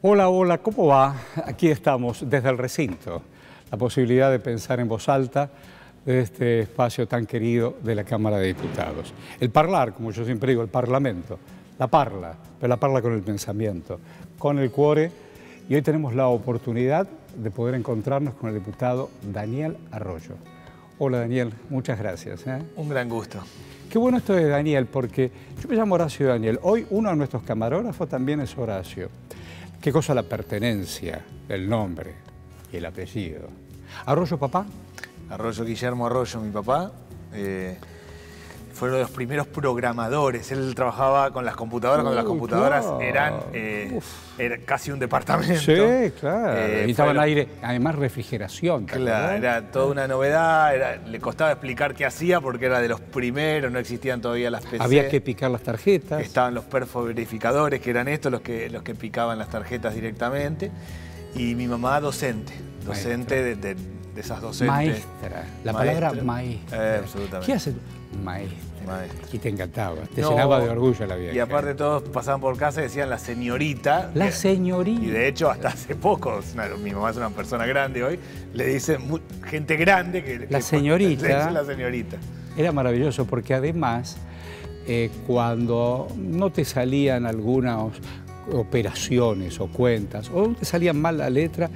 Hola, hola, ¿cómo va? Aquí estamos desde el recinto. La posibilidad de pensar en voz alta de este espacio tan querido de la Cámara de Diputados. El parlar, como yo siempre digo, el Parlamento, la parla, pero la parla con el pensamiento, con el cuore. Y hoy tenemos la oportunidad de poder encontrarnos con el diputado Daniel Arroyo. Hola Daniel, muchas gracias. Un gran gusto. Qué bueno esto de Daniel, porque yo me llamo Horacio Daniel. Hoy uno de nuestros camarógrafos también es Horacio. ¿Qué cosa la pertenencia, el nombre y el apellido? ¿Arroyo papá? Arroyo, Guillermo Arroyo, mi papá. Fue uno de los primeros programadores. Él trabajaba con las computadoras, cuando las computadoras claro. era casi un departamento. Sí, claro. Necesitaban aire, además refrigeración. Claro, era toda una novedad. Le costaba explicar qué hacía porque era de los primeros, no existían todavía las PC. Había que picar las tarjetas. Estaban los perfo-verificadores, que eran estos los que picaban las tarjetas directamente. Y mi mamá docente de esas docentes. Maestra, la palabra maestra. Absolutamente. ¿Qué hace? Maestra. Y te encantaba, te No, llenaba de orgullo la vieja. Y aparte todos pasaban por casa y decían la señorita. La señorita. Y de hecho hasta hace poco, mi mamá es una persona grande hoy, le dicen gente grande que... La señorita. Le dicen la señorita. Era maravilloso porque además cuando no te salían algunas operaciones o cuentas o te salían mal la letra,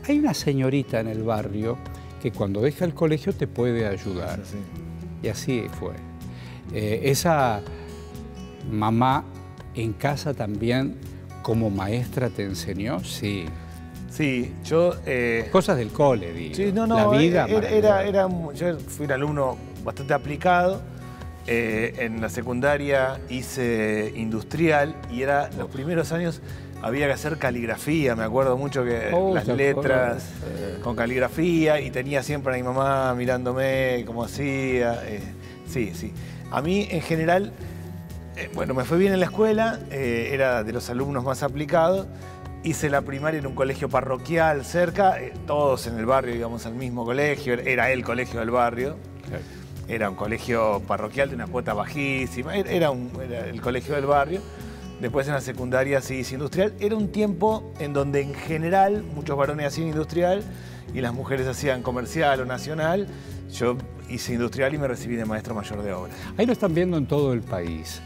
hay una señorita en el barrio que cuando deja el colegio te puede ayudar. Sí. Y así fue. Esa mamá en casa también como maestra te enseñó, sí. Sí, yo... Cosas del cole, digo. Sí, no, la vida yo fui un alumno bastante aplicado. En la secundaria hice industrial y los primeros años había que hacer caligrafía. Me acuerdo mucho que las letras con caligrafía y tenía siempre a mi mamá mirándome cómo hacía. Sí. A mí, en general, bueno, me fue bien en la escuela, era de los alumnos más aplicados. Hice la primaria en un colegio parroquial cerca, todos en el barrio íbamos al mismo colegio, era el colegio del barrio. Era un colegio parroquial de una cuota bajísima, era el colegio del barrio. Después en la secundaria sí hice industrial. Era un tiempo en donde en general muchos varones hacían industrial y las mujeres hacían comercial o nacional. Yo hice industrial y me recibí de maestro mayor de obra. Ahí lo están viendo en todo el país.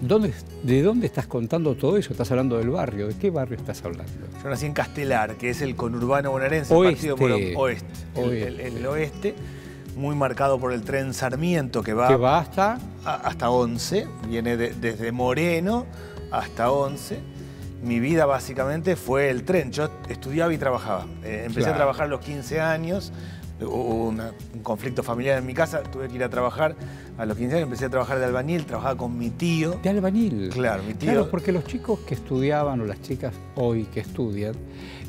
¿De dónde estás contando todo eso? ¿Estás hablando del barrio? ¿De qué barrio estás hablando? Yo nací en Castelar, que es el conurbano bonaerense, Oeste. partido por oeste. El oeste, muy marcado por el tren Sarmiento que va hasta Once, viene desde Moreno hasta Once. Mi vida básicamente fue el tren. Yo estudiaba y trabajaba. Empecé a trabajar a los 15 años. Hubo un conflicto familiar en mi casa, tuve que ir a trabajar a los 15 años, empecé a trabajar de albañil, trabajaba con mi tío. ¿De albañil? Claro, mi tío. Claro, porque los chicos que estudiaban o las chicas hoy que estudian,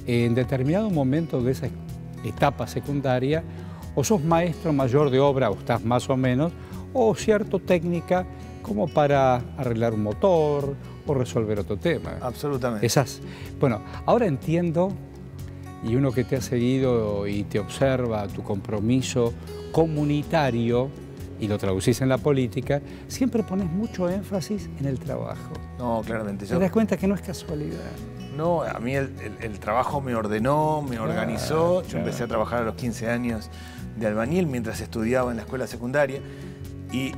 en determinado momento de esa etapa secundaria, o sos maestro mayor de obra o estás más o menos, o cierta técnica como para arreglar un motor o resolver otro tema. Absolutamente. Bueno, ahora entiendo, y uno que te ha seguido y te observa tu compromiso comunitario, y lo traducís en la política, siempre pones mucho énfasis en el trabajo. No, claramente. ¿Te das cuenta que no es casualidad? No, a mí el trabajo me ordenó, me organizó. Yo empecé a trabajar a los 15 años de albañil mientras estudiaba en la escuela secundaria y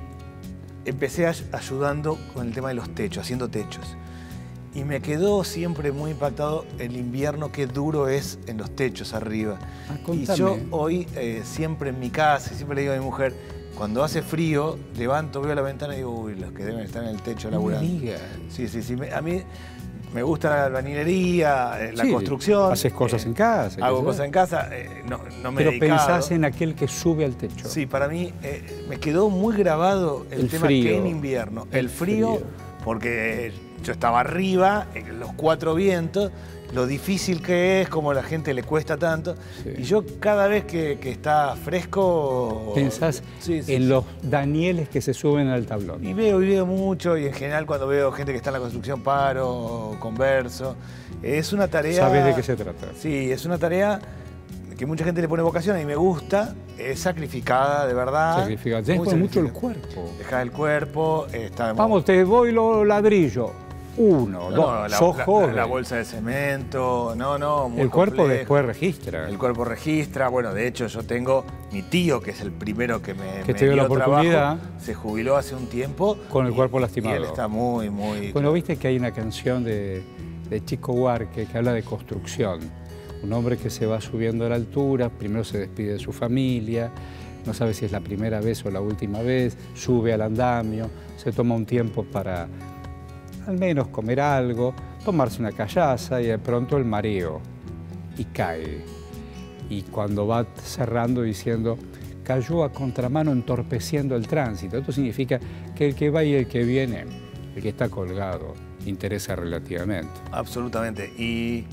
empecé ayudando con el tema de los techos, haciendo techos. Y me quedó siempre muy impactado el invierno, qué duro es en los techos arriba. Y yo hoy, siempre en mi casa, siempre le digo a mi mujer, cuando hace frío, levanto, veo la ventana y digo, uy, los que deben estar en el techo laburando. No me digas. Sí. A mí me gusta la albañilería, la construcción. Haces cosas en casa. Hago cosas en casa, no me he dedicado. Pero pensás en aquel que sube al techo. Sí, para mí me quedó muy grabado el tema frío. que en invierno. El frío, porque yo estaba arriba, en los cuatro vientos, lo difícil que es, como a la gente le cuesta tanto. Sí. Y yo cada vez que está fresco... Pensás en los Danieles que se suben al tablón. Y veo mucho, y en general cuando veo gente que está en la construcción paro, converso. Es una tarea... ¿Sabes de qué se trata? Sí, es una tarea que mucha gente le pone vocación y me gusta. Es sacrificada, de verdad. Sacrificada. Tienes mucho el cuerpo. Dejar el cuerpo. Vamos, te voy los ladrillos. Uno, dos, sos joven. La bolsa de cemento, muy el cuerpo complejo. después registra. El cuerpo registra, bueno, de hecho yo tengo mi tío, que es el primero que me te dio la oportunidad. Trabajo, se jubiló hace un tiempo. Con el cuerpo lastimado. Y él está muy... Bueno, viste que hay una canción de Chico Buarque que habla de construcción. Un hombre que se va subiendo a la altura, primero se despide de su familia, no sabe si es la primera vez o la última vez, sube al andamio, se toma un tiempo para al menos comer algo, tomarse una callaza y de pronto el mareo y cae. Y cuando va cerrando diciendo, cayó a contramano entorpeciendo el tránsito. Esto significa que el que va y el que viene, el que está colgado, interesa relativamente. Absolutamente. Y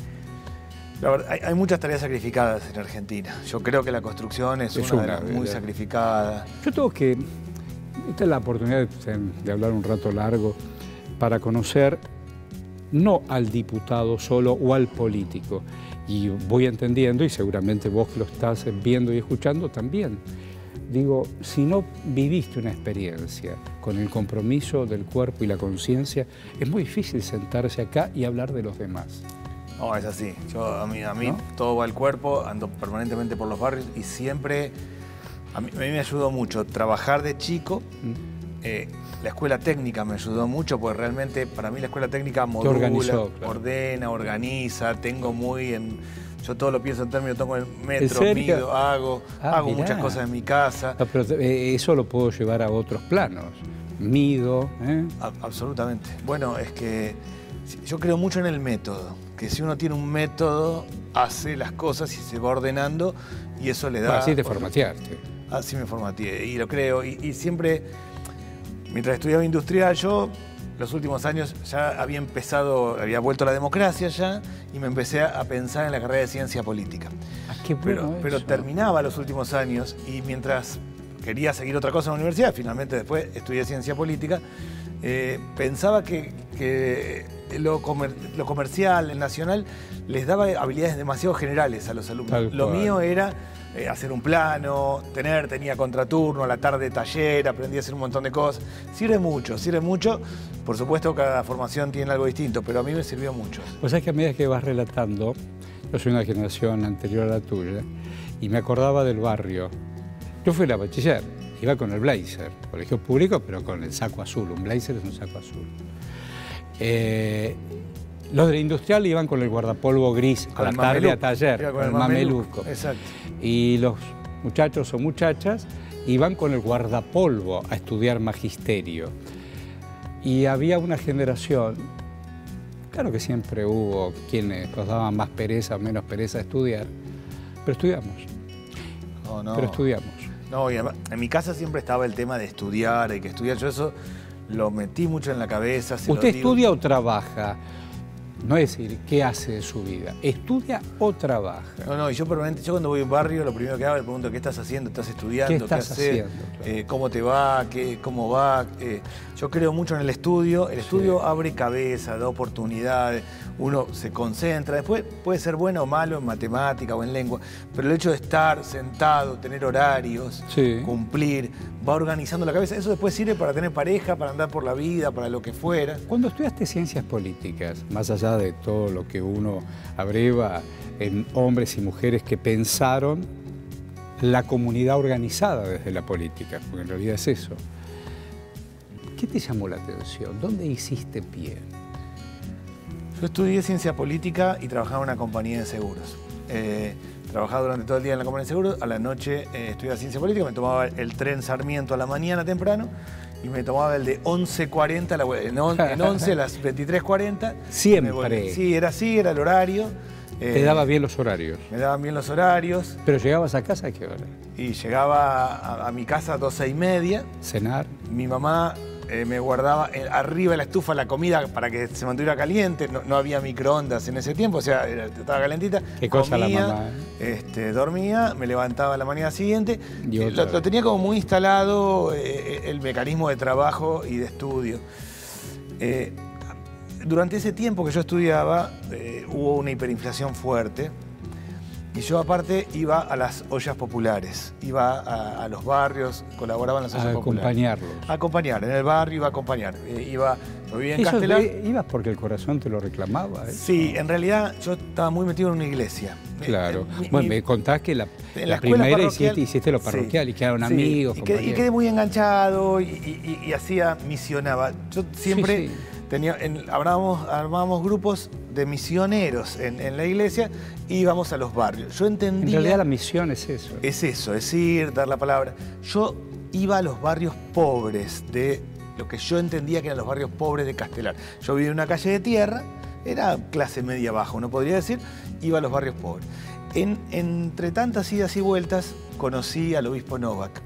la verdad, hay muchas tareas sacrificadas en Argentina. Yo creo que la construcción es una de las muy sacrificadas. Yo tengo que... Esta es la oportunidad de hablar un rato largo para conocer no al diputado solo o al político. Y voy entendiendo, y seguramente vos que lo estás viendo y escuchando también. Digo, si no viviste una experiencia con el compromiso del cuerpo y la conciencia, es muy difícil sentarse acá y hablar de los demás. No, es así. A mí ¿no? Todo va al cuerpo, ando permanentemente por los barrios y siempre... A mí me ayudó mucho trabajar de chico. La escuela técnica me ayudó mucho, porque realmente para mí la escuela técnica modula, organizó, claro. Ordena, organiza, tengo muy en... Yo todo lo pienso en términos, tomo el metro, mido, hago muchas cosas en mi casa. No, pero eso lo puedo llevar a otros planos. Mido. Absolutamente. Bueno, es que yo creo mucho en el método, que si uno tiene un método, hace las cosas y se va ordenando y eso le da... Así te formateaste. Así me formateé y lo creo. Y siempre, mientras estudiaba industrial, yo los últimos años ya había vuelto a la democracia ya y me empecé a pensar en la carrera de ciencia política. Qué bueno pero terminaba los últimos años y mientras quería seguir otra cosa en la universidad, finalmente después estudié ciencia política, pensaba que lo comercial, el nacional, les daba habilidades demasiado generales a los alumnos. Lo mío era hacer un plano, tenía contraturno, a la tarde taller, aprendí a hacer un montón de cosas. Sirve mucho. Por supuesto, cada formación tiene algo distinto, pero a mí me sirvió mucho. Pues es que a medida que vas relatando, yo soy una generación anterior a la tuya, y me acordaba del barrio. Yo fui a la bachiller, iba con el blazer, colegio público, pero con el saco azul. Un blazer es un saco azul. Los de la industrial iban con el guardapolvo gris, a la tarde a taller, con el mameluco. Exacto. Y los muchachos o muchachas iban con el guardapolvo a estudiar magisterio. Y había una generación, claro que siempre hubo quienes nos daban más pereza o menos pereza a estudiar, pero estudiamos. Pero estudiamos. No, y además, en mi casa siempre estaba el tema de estudiar, hay que estudiar. Yo eso lo metí mucho en la cabeza. ¿Usted estudia o trabaja? No es decir, ¿qué hace de su vida? ¿Estudia o trabaja? No, y yo cuando voy a un barrio, lo primero que hago le pregunto, ¿qué estás haciendo? ¿Estás estudiando? ¿Qué estás haciendo? Claro. ¿Cómo te va? ¿Cómo va? Yo creo mucho en el estudio. El estudio abre cabeza, da oportunidades, uno se concentra. Después puede ser bueno o malo en matemática o en lengua, pero el hecho de estar sentado, tener horarios, cumplir, va organizando la cabeza. Eso después sirve para tener pareja, para andar por la vida, para lo que fuera. Cuando estudiaste ciencias políticas, más allá de todo lo que uno abreva en hombres y mujeres que pensaron la comunidad organizada desde la política, porque en realidad es eso. ¿Qué te llamó la atención? ¿Dónde hiciste pie? Yo estudié ciencia política y trabajaba en una compañía de seguros. Trabajaba durante todo el día en la compañía de seguros, a la noche estudiaba ciencia política, me tomaba el tren Sarmiento a la mañana temprano y me tomaba el de 11:40, en 11 a las 23:40. Siempre. Sí, era así, era el horario. ¿Te daba bien los horarios? Me daban bien los horarios. ¿Pero llegabas a casa a qué hora? Y llegaba a mi casa a 12:30. ¿Cenar? Mi mamá me guardaba arriba de la estufa la comida para que se mantuviera caliente. No había microondas en ese tiempo, o sea, estaba calentita. ¿Qué cosa comía, la mamá? Dormía, me levantaba la mañana siguiente. Lo tenía como muy instalado el mecanismo de trabajo y de estudio. Durante ese tiempo que yo estudiaba, hubo una hiperinflación fuerte Y yo aparte iba a las ollas populares, iba a los barrios, colaboraba en las ollas populares. A acompañarlos. A acompañar, en el barrio iba a acompañar. Yo vivía en Castelar. ¿Ibas porque el corazón te lo reclamaba? Sí, en realidad yo estaba muy metido en una iglesia. Claro. Me contás que la escuela primera parroquial, hiciste lo parroquial, sí, y quedaron amigos, y quedé muy enganchado y misionaba. Yo siempre armábamos grupos de misioneros en la iglesia y íbamos a los barrios. Yo entendía... En realidad la misión es eso. Es eso, es ir, dar la palabra. Yo iba a los barrios pobres de lo que yo entendía que eran los barrios pobres de Castelar. Yo vivía en una calle de tierra, era clase media baja, uno podría decir, iba a los barrios pobres. Entre tantas idas y vueltas, conocí al obispo Novak,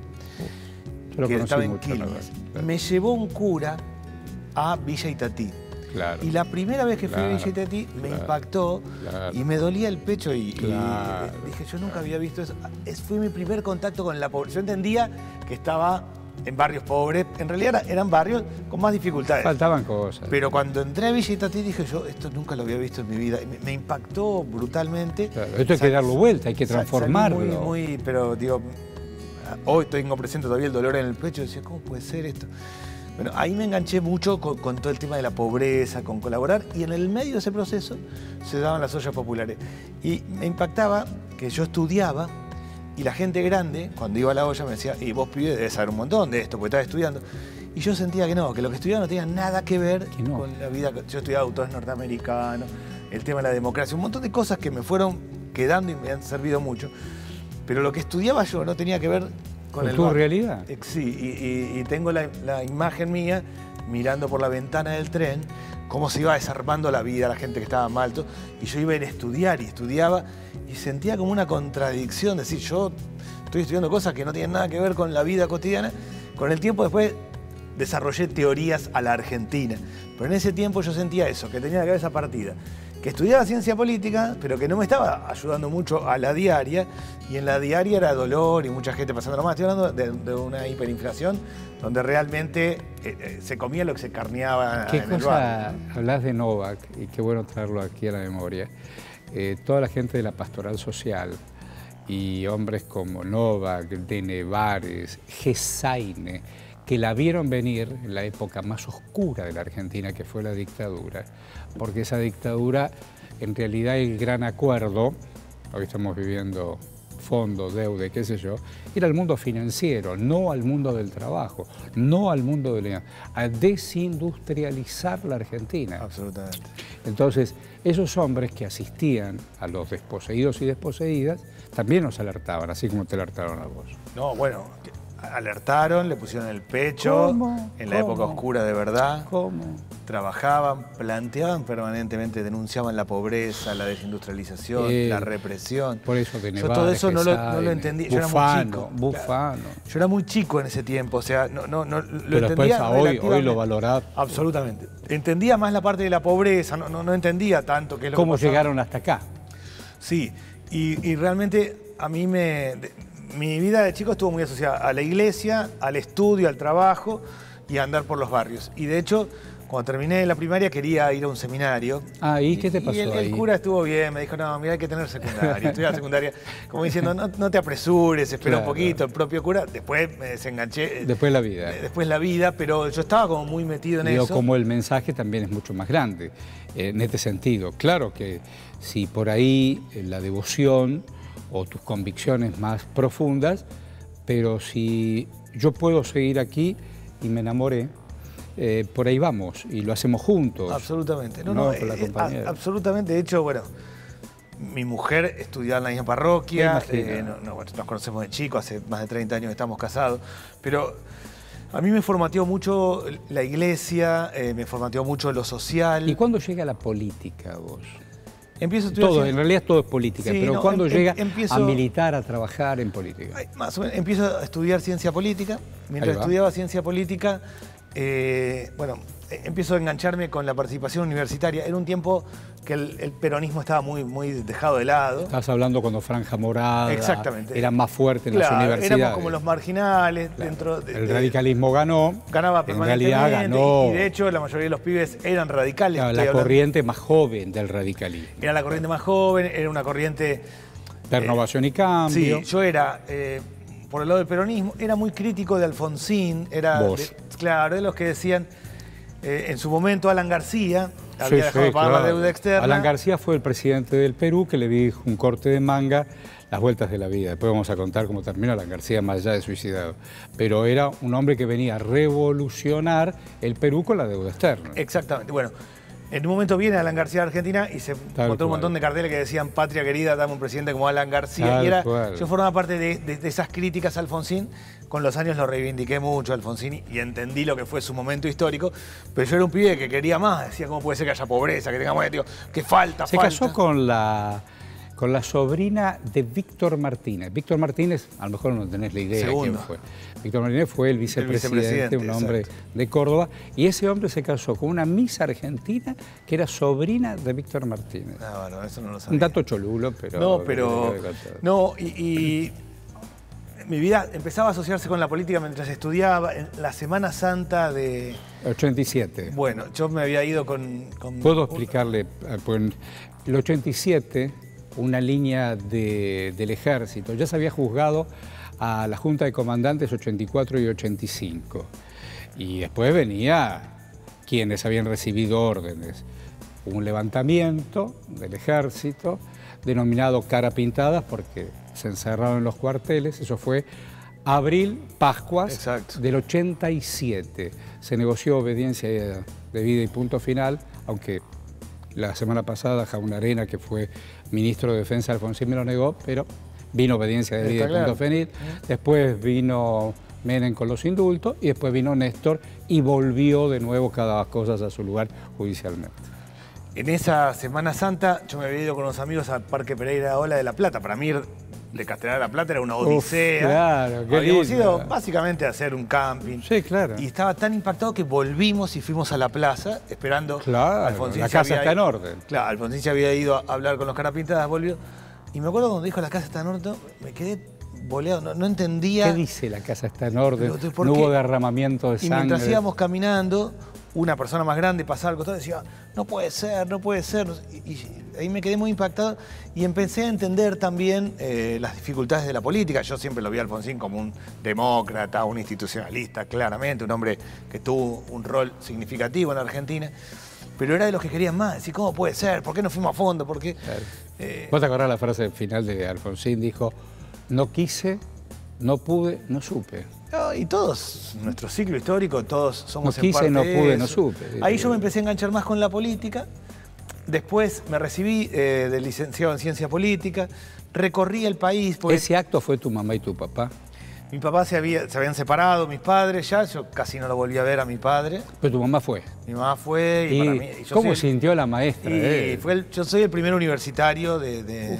que estaba en Quilmes. Claro. Me llevó un cura a Villa Itatí. Claro. Y la primera vez que fui a Villa Itatí me impactó y me dolía el pecho y dije, yo nunca había visto eso. Fue mi primer contacto con la pobreza. Yo entendía que estaba en barrios pobres, en realidad eran barrios con más dificultades. Faltaban cosas. Pero cuando entré a Villa Itatí dije yo, esto nunca lo había visto en mi vida. Me impactó brutalmente. Claro, esto hay que darlo vuelta, hay que transformarlo. Pero digo, hoy tengo presente todavía el dolor en el pecho. Decía, ¿cómo puede ser esto? Bueno, ahí me enganché mucho con todo el tema de la pobreza, con colaborar, y en el medio de ese proceso se daban las ollas populares. Y me impactaba que yo estudiaba y la gente grande, cuando iba a la olla, me decía, y vos pibe debes saber un montón de esto, porque estás estudiando. Y yo sentía que no, que lo que estudiaba no tenía nada que ver con la vida. Yo estudiaba autores norteamericanos, el tema de la democracia, un montón de cosas que me fueron quedando y me han servido mucho. Pero lo que estudiaba yo no tenía que ver con tu realidad. Sí, y tengo la imagen mía mirando por la ventana del tren, cómo se iba desarmando la vida, la gente que estaba mal, y yo iba a ir a estudiar y estudiaba y sentía como una contradicción, decir, yo estoy estudiando cosas que no tienen nada que ver con la vida cotidiana. Con el tiempo después desarrollé teorías a la Argentina, pero en ese tiempo yo sentía eso, que tenía la cabeza partida, que estudiaba ciencia política, pero que no me estaba ayudando mucho a la diaria, y en la diaria era dolor y mucha gente pasándolo mal. Estoy hablando de una hiperinflación donde realmente se comía lo que se carneaba ¿Qué en el cosa barrio? hablas de Novak? Y qué bueno traerlo aquí a la memoria. Toda la gente de la pastoral social y hombres como Novak, de Nevares, Gesaine, que la vieron venir en la época más oscura de la Argentina, que fue la dictadura, porque esa dictadura, en realidad el gran acuerdo, hoy estamos viviendo fondo, deuda, qué sé yo, era el mundo financiero, no al mundo del trabajo, no al mundo a desindustrializar la Argentina. Absolutamente. Entonces, esos hombres que asistían a los desposeídos y desposeídas, también nos alertaban, así como te alertaron a vos. No, bueno, alertaron, le pusieron el pecho. ¿Cómo? En la época oscura de verdad. ¿Cómo? Trabajaban, planteaban permanentemente, denunciaban la pobreza, la desindustrialización, la represión. Por eso de Nevares, yo todo eso no lo entendí. Yo era muy chico. Bufano. Yo era muy chico en ese tiempo, o sea, no lo pero entendía. Después hoy lo valorás. Absolutamente. Entendía más la parte de la pobreza, no entendía tanto qué es lo ¿Cómo que pasaba. llegaron hasta acá? Sí, y realmente a mí mi vida de chico estuvo muy asociada a la iglesia, al estudio, al trabajo y a andar por los barrios. Y de hecho, cuando terminé la primaria quería ir a un seminario. Ah, ¿y qué te pasó ahí? El cura estuvo bien, me dijo, no, mira, hay que tener secundaria. Estudié la secundaria, como diciendo, no te apresures, espera un poquito. El propio cura, después me desenganché. Después la vida. Después la vida, pero yo estaba como muy metido en eso. Como el mensaje también es mucho más grande, en este sentido. Claro que si por ahí la devoción o tus convicciones más profundas, pero si yo puedo seguir aquí y me enamoré, por ahí vamos y lo hacemos juntos. Absolutamente. Con la compañera. Absolutamente. De hecho, bueno, mi mujer estudiaba en la misma parroquia, nos conocemos de chico, hace más de 30 años que estamos casados, pero a mí me formateó mucho la iglesia, me formateó mucho lo social. ¿Y cuándo llega la política vos? Empiezo a estudiar todo, en realidad todo es política, sí, pero ¿cuándo llega a militar, a trabajar en política? Más o menos, empiezo a estudiar ciencia política. Mientras estudiaba ciencia política, empiezo a engancharme con la participación universitaria. Era un tiempo que el peronismo estaba muy dejado de lado. Estás hablando cuando Franja Morada. Exactamente. Era más fuerte en las universidades. Éramos como los marginales. El radicalismo ganaba permanentemente. En realidad ganó. Y de hecho la mayoría de los pibes eran radicales. La corriente más joven del radicalismo. Era la corriente más joven, era una corriente De Renovación y Cambio. Sí, yo era, por el lado del peronismo, era muy crítico de Alfonsín. Vos. Claro, de los que decían, en su momento Alan García había dejado de pagar la deuda externa. Alan García fue el presidente del Perú que le dijo un corte de manga, las vueltas de la vida. Después vamos a contar cómo terminó Alan García más allá de suicidado. Pero era un hombre que venía a revolucionar el Perú con la deuda externa. Exactamente. Bueno, en un momento viene Alan García a Argentina y se botó un montón de carteles que decían patria querida, dame un presidente como Alan García. Yo formaba parte de esas críticas a Alfonsín. Con los años lo reivindiqué mucho a Alfonsín y entendí lo que fue su momento histórico. Pero yo era un pibe que quería más. Decía, ¿cómo puede ser que haya pobreza, que tengamos, digo, que falta? Se casó con la sobrina de Víctor Martínez. Víctor Martínez, a lo mejor no tenés la idea de quién fue. Víctor Martínez fue el vicepresidente, un hombre de Córdoba, y ese hombre se casó con una Miss Argentina que era sobrina de Víctor Martínez. Ah, bueno, eso no lo sabía. Un dato cholulo, pero... No, pero... No, y mi vida empezaba a asociarse con la política mientras estudiaba en la Semana Santa de... 87. Bueno, yo me había ido con... ¿Puedo explicarle? Pues, el 87... una línea del ejército. Ya se había juzgado a la Junta de Comandantes 84 y 85. Y después venía quienes habían recibido órdenes. Un levantamiento del ejército denominado Cara Pintadas porque se encerraron en los cuarteles. Eso fue abril, Pascuas del 87. Se negoció obediencia debida y punto final, aunque la semana pasada Jaun Arena, que fue ministro de Defensa, Alfonsín me lo negó, pero vino obediencia debida y punto final. Después vino Menem con los indultos y después vino Néstor y volvió de nuevo cada cosa a su lugar judicialmente. En esa Semana Santa yo me había ido con unos amigos al Parque Pereira Ola de La Plata. Para mí ir de Castelar a La Plata era una odisea. Claro, qué habíamos lindo. ido básicamente a hacer un camping. Sí, claro. Y estaba tan impactado que volvimos y fuimos a la plaza esperando. Claro, Alfonsín la casa está en orden. Claro, Alfonsín se había ido a hablar con los Carapintadas, volvió. Y me acuerdo cuando dijo la casa está en orden, me quedé boleado, no entendía. ¿Qué dice la casa está en orden? ¿Por no qué? hubo derramamiento de sangre. Y mientras íbamos caminando, una persona más grande pasaba al costado y decía, no puede ser, no puede ser. Y ahí me quedé muy impactado y empecé a entender también las dificultades de la política. Yo siempre lo vi a Alfonsín como un demócrata, un institucionalista, claramente, un hombre que tuvo un rol significativo en Argentina. Pero era de los que querían más. Decir, ¿cómo puede ser? ¿Por qué no fuimos a fondo? ¿Por qué? Claro. ¿Vos te acordás la frase final de Alfonsín? Dijo, no quise, no pude, no supe. No, y todos, nuestro ciclo histórico, todos somos no quise, en parte no pude, de no eso. supe. Ahí yo me empecé a enganchar más con la política. Después me recibí de licenciado en Ciencia Política. Recorrí el país. ¿Ese acto fue tu mamá y tu papá? Mi papá se habían separado, mis padres ya. Yo casi no lo volví a ver a mi padre. Pero tu mamá fue. Mi mamá fue. ¿Y para mí, cómo sintió la maestra? Yo soy el primer universitario de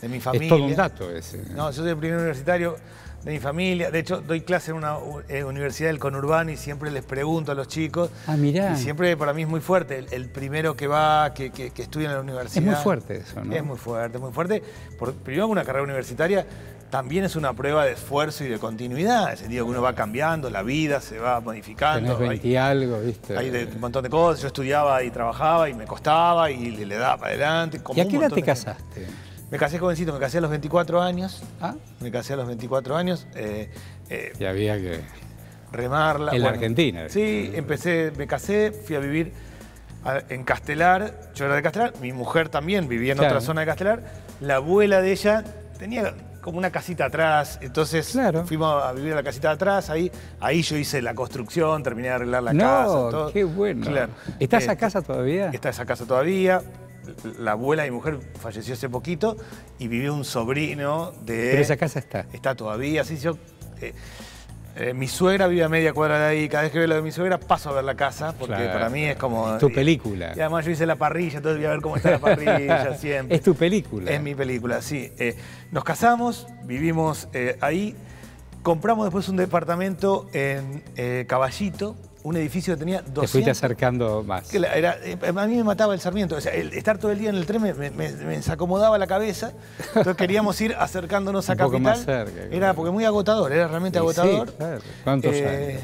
mi familia. Es todo un dato ese. No, yo soy el primer universitario de mi familia. De hecho, doy clase en una universidad del conurbano y siempre les pregunto a los chicos. Ah, mirá. Y siempre para mí es muy fuerte. El primero que va, que estudia en la universidad. Es muy fuerte eso, ¿no? Es muy fuerte, muy fuerte. Primero, una carrera universitaria también es una prueba de esfuerzo y de continuidad. En el sentido que uno va cambiando, la vida se va modificando. Tenés 20 y algo, ¿viste? Hay un montón de cosas. Yo estudiaba y trabajaba y me costaba y le daba para adelante. ¿Y a qué edad te casaste? Me casé jovencito, me casé a los 24 años. ¿Ah? Me casé a los 24 años. Y había que... remarla. En la Argentina. Sí, me casé, fui a vivir en Castelar. Yo era de Castelar, mi mujer también vivía en otra zona de Castelar. La abuela de ella tenía como una casita atrás, entonces fuimos a vivir a la casita de atrás, ahí yo hice la construcción, terminé de arreglar la casa. Todo. Qué bueno. Claro. ¿Está esa casa todavía? Está esa casa todavía. La abuela de mi mujer falleció hace poquito y vivió un sobrino de... Pero esa casa está. Está todavía, sí, yo... mi suegra vive a media cuadra de ahí. Cada vez que veo lo de mi suegra paso a ver la casa, porque para mí es como... Tu película. Y además yo hice la parrilla, entonces voy a ver cómo está la parrilla siempre. Es tu película. Es mi película, sí. Nos casamos, vivimos ahí, compramos después un departamento en Caballito, un edificio que tenía 200... Te fuiste acercando más. A mí me mataba el Sarmiento. O sea, estar todo el día en el tren me desacomodaba la cabeza. Entonces queríamos ir acercándonos a Capital. Un poco más cerca. Era porque muy agotador, era realmente agotador. Sí, claro. ¿Cuántos años?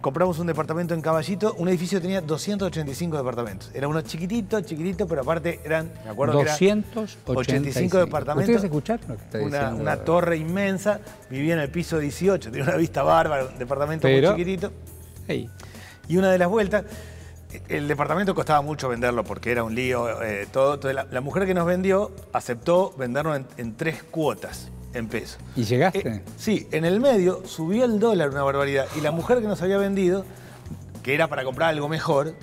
compramos un departamento en Caballito, un edificio que tenía 285 departamentos. Era uno chiquitito, chiquitito, pero aparte eran, me acuerdo 285 departamentos. ¿Ustedes escucharon lo que está diciendo? Una torre inmensa, vivía en el piso 18, tenía una vista bárbara, un departamento muy chiquitito. Hey. Y una de las vueltas, el departamento costaba mucho venderlo porque era un lío, todo. Entonces la mujer que nos vendió aceptó venderlo en 3 cuotas. En pesos. ¿Y llegaste? Sí, en el medio subió el dólar una barbaridad y la mujer que nos había vendido, que era para comprar algo mejor,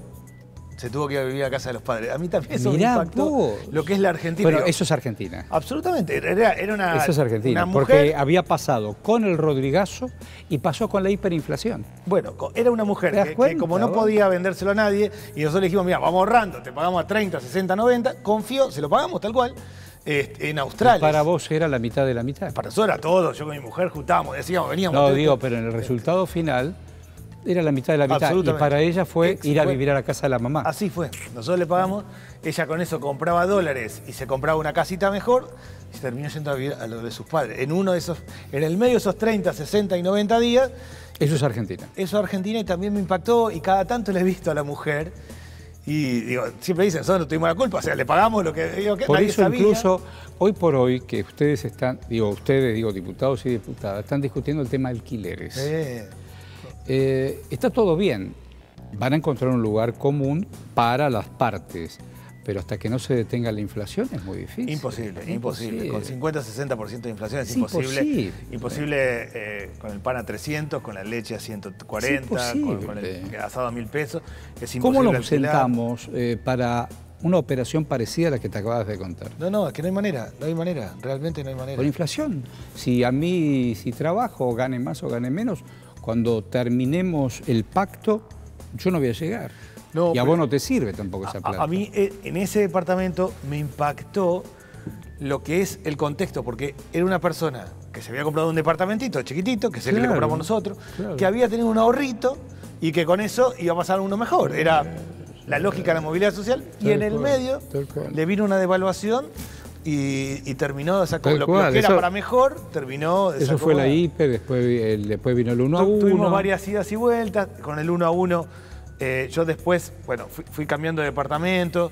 se tuvo que ir a vivir a casa de los padres. A mí también eso me impactó lo que es la Argentina. Bueno, eso es Argentina. Absolutamente. Era una, eso es Argentina, una mujer, porque había pasado con el Rodrigazo y pasó con la hiperinflación. Bueno, era una mujer que como no podía vendérselo a nadie, y nosotros le dijimos, mira, vamos ahorrando, te pagamos a 30, 60, 90, confió, se lo pagamos tal cual. En Australia. Para vos era la mitad de la mitad. Para nosotros era todo. Yo con mi mujer juntábamos, decíamos, veníamos. No, digo, pero en el resultado final era la mitad de la mitad. Y para ella fue ir a vivir a la casa de la mamá. Así fue. Nosotros le pagamos, ella con eso compraba dólares y se compraba una casita mejor y se terminó yendo a vivir a lo de sus padres. En el medio de esos 30, 60 y 90 días. Eso es Argentina. Eso es Argentina y también me impactó y cada tanto le he visto a la mujer. Y digo, siempre dicen, nosotros no tuvimos la culpa, o sea, le pagamos lo que por nadie eso sabía. Incluso hoy por hoy que ustedes están, diputados y diputadas, están discutiendo el tema de alquileres. Está todo bien, van a encontrar un lugar común para las partes, pero hasta que no se detenga la inflación es muy difícil. Imposible. Con 50-60% de inflación es imposible. Imposible con el pan a 300, con la leche a 140, con el asado a 1.000 pesos. Es imposible. ¿Cómo nos sentamos para una operación parecida a la que te acabas de contar? No, es que no hay manera, realmente no hay manera. Por inflación. Si trabajo, gane más o gane menos, cuando terminemos el pacto, yo no voy a llegar. No, y a vos no te sirve tampoco esa plata. A mí en ese departamento me impactó lo que es el contexto, porque era una persona que se había comprado un departamentito chiquitito, que es el que le compramos nosotros, que había tenido un ahorrito y que con eso iba a pasar uno mejor. Era la lógica de la movilidad social y en el medio le vino una devaluación y terminó de sacar lo que era para mejor, terminó de eso fue la IPE, después vino el 1 a 1. Tuvimos varias idas y vueltas, con el 1 a 1 yo después, fui cambiando de departamento.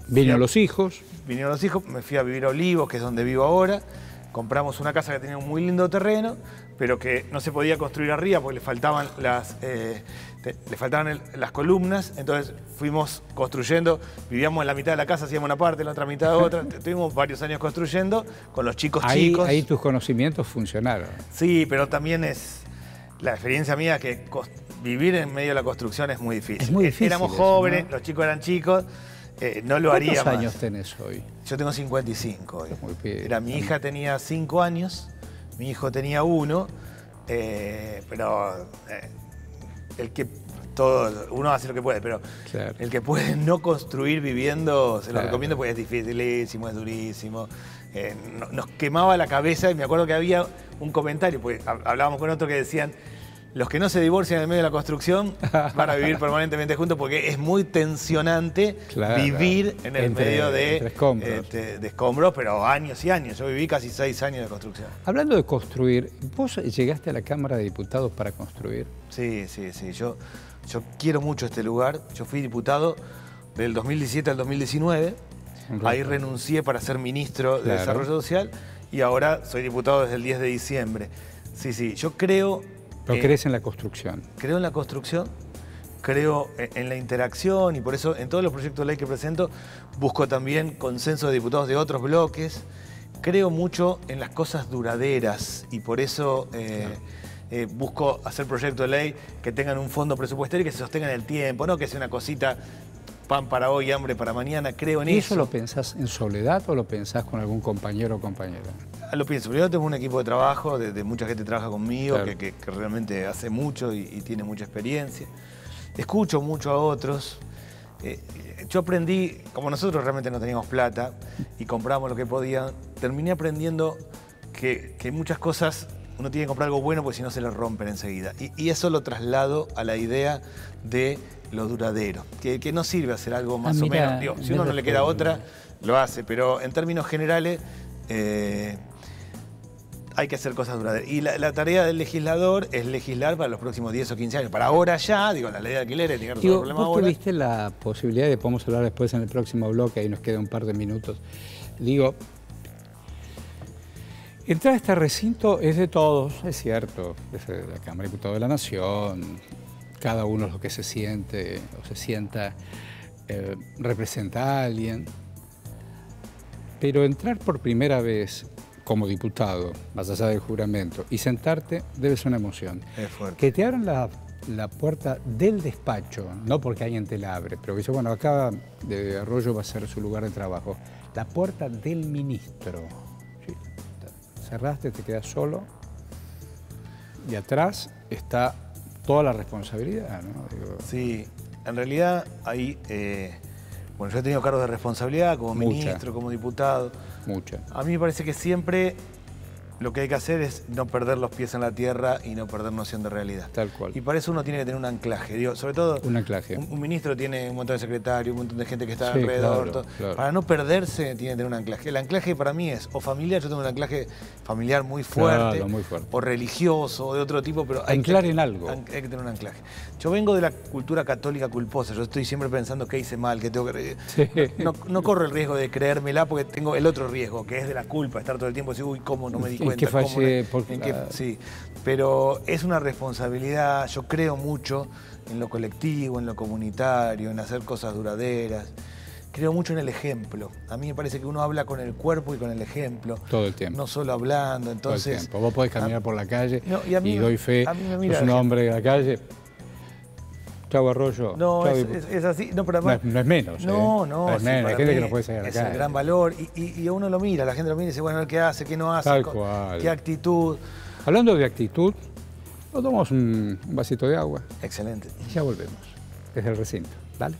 Vinieron los hijos. Vinieron los hijos, me fui a vivir a Olivos, que es donde vivo ahora. Compramos una casa que tenía un muy lindo terreno, pero que no se podía construir arriba porque le faltaban las columnas. Entonces fuimos construyendo, vivíamos en la mitad de la casa, hacíamos una parte, en la otra mitad otra. Tuvimos varios años construyendo con los chicos. Ahí tus conocimientos funcionaron. Sí, pero también es la experiencia mía que vivir en medio de la construcción es muy difícil. Es muy difícil. Éramos jóvenes, ¿no? Los chicos eran chicos, no lo haría más. ¿Cuántos años tenés hoy? Yo tengo 55 hoy. Muy bien. Mi hija tenía 5 años, mi hijo tenía 1, pero uno hace lo que puede, pero el que puede no construir viviendo, se lo recomiendo porque es dificilísimo, es durísimo. Nos quemaba la cabeza y me acuerdo que había un comentario, porque hablábamos con otro que decían, los que no se divorcian en el medio de la construcción van a vivir permanentemente juntos porque es muy tensionante vivir en el medio de escombros, pero años y años. Yo viví casi 6 años de construcción. Hablando de construir, ¿vos llegaste a la Cámara de Diputados para construir? Sí. Yo quiero mucho este lugar. Yo fui diputado del 2017 al 2019. Ahí renuncié para ser ministro de Desarrollo Social y ahora soy diputado desde el 10 de diciembre. Sí, yo creo... ¿Pero crees en la construcción? Creo en la construcción, creo en la interacción y por eso en todos los proyectos de ley que presento busco también consenso de diputados de otros bloques. Creo mucho en las cosas duraderas y por eso busco hacer proyectos de ley que tengan un fondo presupuestario y que se sostengan en el tiempo, no que sea una cosita pan para hoy, hambre para mañana. Creo en eso. ¿Y eso lo pensás en soledad o lo pensás con algún compañero o compañera? Lo pienso. Primero tengo un equipo de trabajo, de mucha gente que trabaja conmigo, que realmente hace mucho y tiene mucha experiencia. Escucho mucho a otros. Yo aprendí, como nosotros realmente no teníamos plata y compramos lo que podían, terminé aprendiendo que muchas cosas uno tiene que comprar algo bueno porque si no se le rompen enseguida. Y eso lo traslado a la idea de lo duradero, que no sirve hacer algo más o menos. Digo, si a uno no le queda otra, lo hace, pero en términos generales... hay que hacer cosas duraderas. Y la tarea del legislador es legislar para los próximos 10 o 15 años. Para ahora ya, digo, la ley de alquileres tiene que resolver el problema ¿Vos ahora. tuviste la posibilidad, de podemos hablar después en el próximo bloque, ahí nos queda un par de minutos? Digo, entrar a este recinto es de todos, es cierto, es de la Cámara de Diputados de la Nación, cada uno es lo que se siente o se sienta representa a alguien, pero entrar por primera vez como diputado, más allá del juramento, y sentarte debe ser una emoción. Es fuerte. Que te abran la puerta del despacho, no porque alguien te la abre, pero que dice, bueno, acá de Arroyo va a ser su lugar de trabajo. La puerta del ministro. ¿Sí? Cerraste, te quedas solo y atrás está toda la responsabilidad, ¿no? Digo, sí, en realidad ahí, bueno, yo he tenido cargos de responsabilidad como ministro, como diputado. Mucha. A mí me parece que siempre lo que hay que hacer es no perder los pies en la tierra y no perder noción de realidad. Tal cual. Y para eso uno tiene que tener un anclaje. Digo, sobre todo, un anclaje. Un ministro tiene un montón de secretarios, un montón de gente que está Sí, alrededor. claro, claro. Para no perderse, tiene que tener un anclaje. El anclaje para mí es o familiar, yo tengo un anclaje familiar muy fuerte, Claro, muy fuerte. o religioso, o de otro tipo, pero hay Anclar que, en algo. hay que tener un anclaje. Yo vengo de la cultura católica culposa, yo estoy siempre pensando qué hice mal, qué tengo que... Sí. No corro el riesgo de creérmela porque tengo el otro riesgo, que es de la culpa, estar todo el tiempo así, uy, cómo no me di ¿En cuenta. qué fallé? Sí, pero es una responsabilidad, yo creo mucho en lo colectivo, en lo comunitario, en hacer cosas duraderas. Creo mucho en el ejemplo. A mí me parece que uno habla con el cuerpo y con el ejemplo. Todo el tiempo. No solo hablando, entonces... Todo el tiempo. Vos podés caminar por la calle y doy fe, a mí me mira sos un hombre de la calle. Chau Arroyo. No, chau, es así. No, pero además, no es menos. No, no es sí, menos. Hay gente mí que no puede salir a la es calle. un gran valor y a uno lo mira, la gente lo mira y dice, bueno, ¿qué hace? ¿Qué no hace? Tal cual. ¿Qué actitud? Hablando de actitud, nos tomamos un vasito de agua. Excelente. Y ya volvemos, desde el recinto. Dale.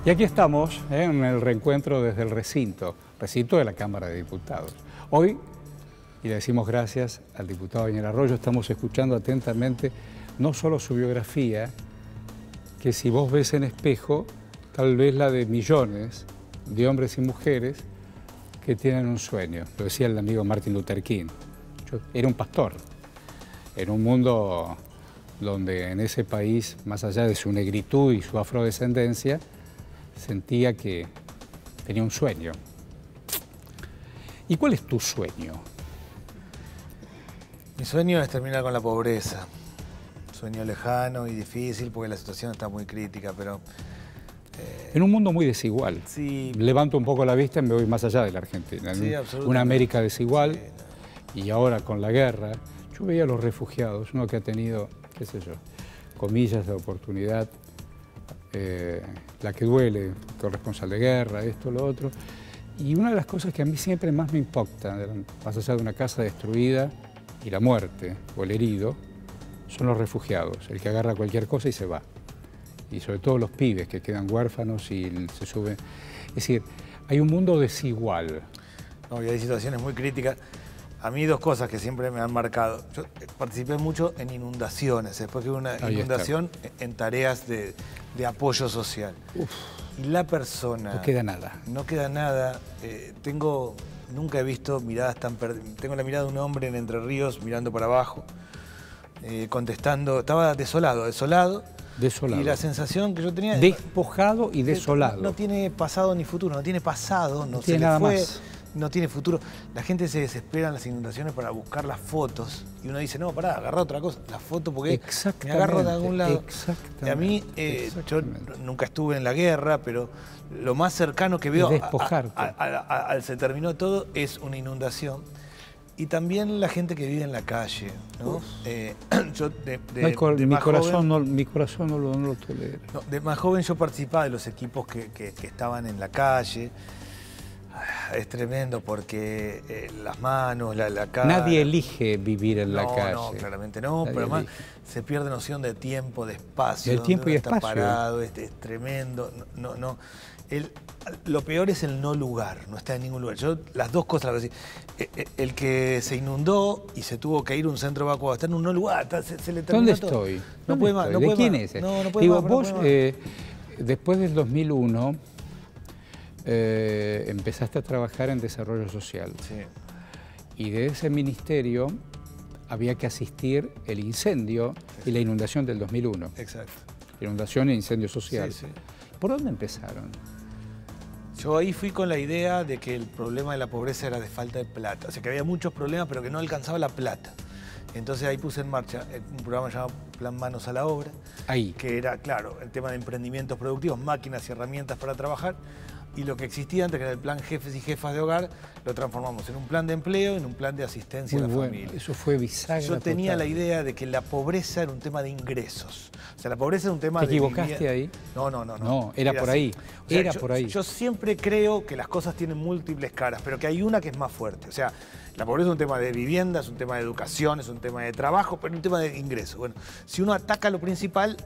Y aquí estamos en el reencuentro desde el recinto de la Cámara de Diputados. Hoy, y le decimos gracias al diputado Daniel Arroyo, estamos escuchando atentamente no solo su biografía, que si vos ves en espejo, tal vez la de millones de hombres y mujeres que tienen un sueño. Lo decía el amigo Martin Luther King. Yo era un pastor en un mundo donde en ese país, más allá de su negritud y su afrodescendencia, sentía que tenía un sueño. ¿Y cuál es tu sueño? Mi sueño es terminar con la pobreza. Sueño lejano y difícil porque la situación está muy crítica, pero... en un mundo muy desigual. Sí. Levanto un poco la vista y me voy más allá de la Argentina. Sí, absolutamente. Una América desigual, sí, y ahora con la guerra, yo veía a los refugiados, uno que ha tenido, qué sé yo, comillas de oportunidad, la que duele, corresponsal de guerra, esto, lo otro. Y una de las cosas que a mí siempre más me impacta, más allá de una casa destruida y la muerte o el herido, son los refugiados, el que agarra cualquier cosa y se va. Y sobre todo los pibes que quedan huérfanos y se suben. Es decir, hay un mundo desigual. No, y hay situaciones muy críticas. A mí dos cosas que siempre me han marcado. Yo participé mucho en inundaciones, después que hubo una inundación, en tareas de apoyo social. Uf. Y la persona... No queda nada. No queda nada. Nunca he visto miradas tan perdidas. Tengo la mirada de un hombre en Entre Ríos mirando para abajo, contestando. Estaba desolado. Desolado. Y la sensación que yo tenía... Despojado y desolado. No tiene pasado ni futuro, no tiene pasado, no tiene se nada le fue, más. no tiene futuro. La gente se desespera en las inundaciones para buscar las fotos y uno dice, no, pará, agarra otra cosa, la foto porque me agarro de algún lado. Y a mí, yo nunca estuve en la guerra, pero lo más cercano que veo al se terminó todo es una inundación. Y también la gente que vive en la calle, ¿no? Mi corazón no lo tolera. No, de más joven yo participaba de los equipos que estaban en la calle. Es tremendo porque las manos, la cara... Nadie elige vivir en la calle. No, claramente no, pero además se pierde noción de tiempo, de espacio. El tiempo y espacio. Parado, es tremendo. Lo peor es el no lugar, no está en ningún lugar. Yo las dos cosas las voy a decir. El que se inundó y se tuvo que ir a un centro evacuado, está en un no lugar, se le terminó todo. ¿Dónde estoy? No puede más. ¿De quién es? No puede Digo, más. vos, después del 2001, empezaste a trabajar en desarrollo social. Sí. Y de ese ministerio había que asistir el incendio y la inundación del 2001. Exacto. Inundación e incendio social. Sí, sí. ¿Por dónde empezaron? Yo ahí fui con la idea de que el problema de la pobreza era de falta de plata. O sea, que había muchos problemas, pero que no alcanzaba la plata. Entonces ahí puse en marcha un programa llamado Plan Manos a la Obra. Ahí. Que era, claro, el tema de emprendimientos productivos, máquinas y herramientas para trabajar. Y lo que existía antes, que era el plan Jefes y Jefas de Hogar, lo transformamos en un plan de empleo, en un plan de asistencia a la familia. Eso fue bisagra. Yo tenía la idea de que la pobreza era un tema de ingresos. O sea, la pobreza es un tema de... ¿Te equivocaste ahí? No. No, era por ahí. O sea, por ahí. Yo siempre creo que las cosas tienen múltiples caras, pero que hay una que es más fuerte. O sea, la pobreza es un tema de vivienda, es un tema de educación, es un tema de trabajo, pero es un tema de ingresos. Bueno, si uno ataca lo principal,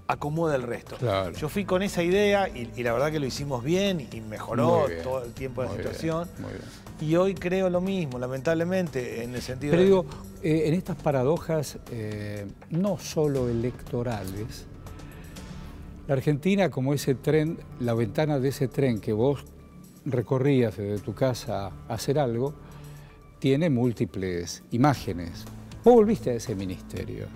acomoda el resto. Claro. Yo fui con esa idea y la verdad que lo hicimos bien y mejoró todo el tiempo de la situación. Muy bien. Y hoy creo lo mismo, lamentablemente, en el sentido Pero digo, en estas paradojas, no solo electorales, la Argentina, como ese tren, la ventana de ese tren que vos recorrías desde tu casa a hacer algo, tiene múltiples imágenes. Vos volviste a ese ministerio.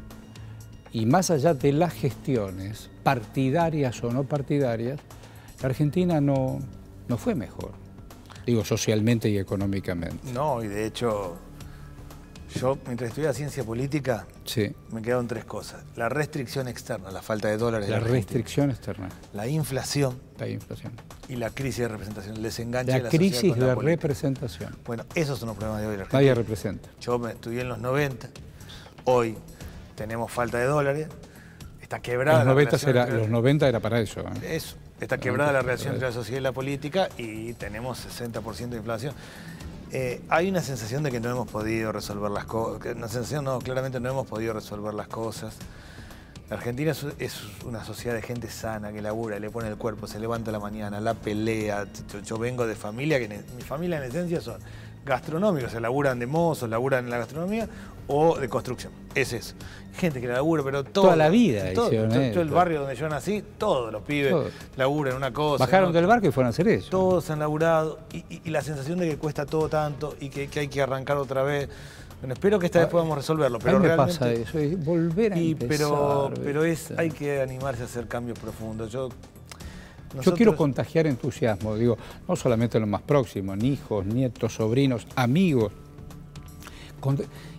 Y más allá de las gestiones, partidarias o no partidarias, la Argentina no fue mejor. Digo, socialmente y económicamente. No, y de hecho, yo mientras estudiaba ciencia política, sí, me quedaron tres cosas. La restricción externa, la falta de dólares. La restricción externa. La inflación. La inflación. Y la crisis de representación, el desenganche de de la crisis sociedad con la de política. representación. Bueno, esos son los problemas de hoy de la Argentina. Nadie representa. Yo me estudié en los 90, tenemos falta de dólares, está quebrada Los 90 era para eso. Eso, está quebrada la relación entre la sociedad y la política y tenemos 60% de inflación. Hay una sensación de que no hemos podido resolver las cosas, claramente no hemos podido resolver las cosas. La Argentina es una sociedad de gente sana, que labura, le pone el cuerpo, se levanta a la mañana, la pelea. Yo vengo de familia, mi familia en esencia son gastronómicos, se laburan de mozos, laburan en la gastronomía o de construcción. Es eso. Gente que labura, pero toda la vida. Todo el barrio donde yo nací, todos los pibes laburan una cosa. Bajaron del barco y fueron a hacer eso. Todos han laburado y la sensación de que cuesta todo tanto y que hay que arrancar otra vez. Bueno, espero que esta vez podamos resolverlo, pero a mí me realmente pasa eso, es volver a empezar. Pero hay que animarse a hacer cambios profundos. Yo quiero contagiar entusiasmo, digo, no solamente en lo más próximo, en hijos, nietos, sobrinos, amigos.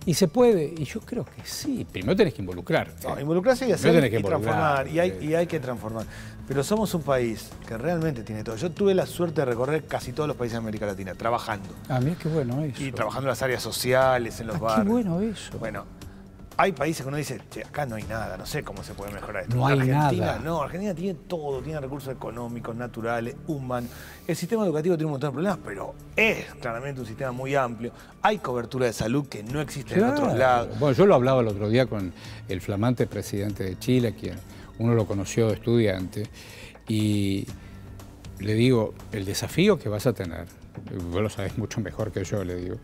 Y se puede, y yo creo que sí. Primero tenés que involucrarte. No, involucrarse y hacer y transformar. Y hay que transformar. Pero somos un país que realmente tiene todo. Yo tuve la suerte de recorrer casi todos los países de América Latina, trabajando. Ah, mira qué bueno eso. Y trabajando en las áreas sociales, en los barrios. Qué bueno eso. Bueno, hay países que uno dice, che, acá no hay nada, no sé cómo se puede mejorar esto. No hay Argentina, nada. No, Argentina tiene todo, tiene recursos económicos, naturales, humanos. El sistema educativo tiene un montón de problemas, pero es claramente un sistema muy amplio. Hay cobertura de salud que no existe en otros lados. Bueno, yo lo hablaba el otro día con el flamante presidente de Chile, quien uno lo conoció de estudiante, y le digo, el desafío que vas a tener, vos lo sabés mucho mejor que yo, le digo,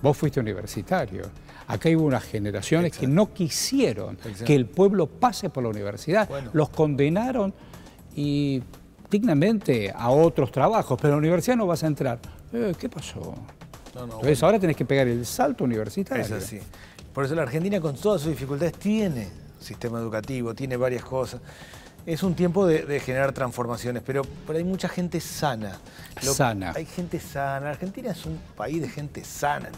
vos fuiste universitario. Acá hubo unas generaciones que no quisieron que el pueblo pase por la universidad. Bueno. Los condenaron y dignamente a otros trabajos, pero a la universidad no vas a entrar. ¿Qué pasó? Entonces ahora tenés que pegar el salto universitario. Es así. Por eso la Argentina, con todas sus dificultades, tiene sistema educativo, tiene varias cosas. es un tiempo de generar transformaciones, pero hay mucha gente sana. Hay gente sana. Argentina es un país de gente sana.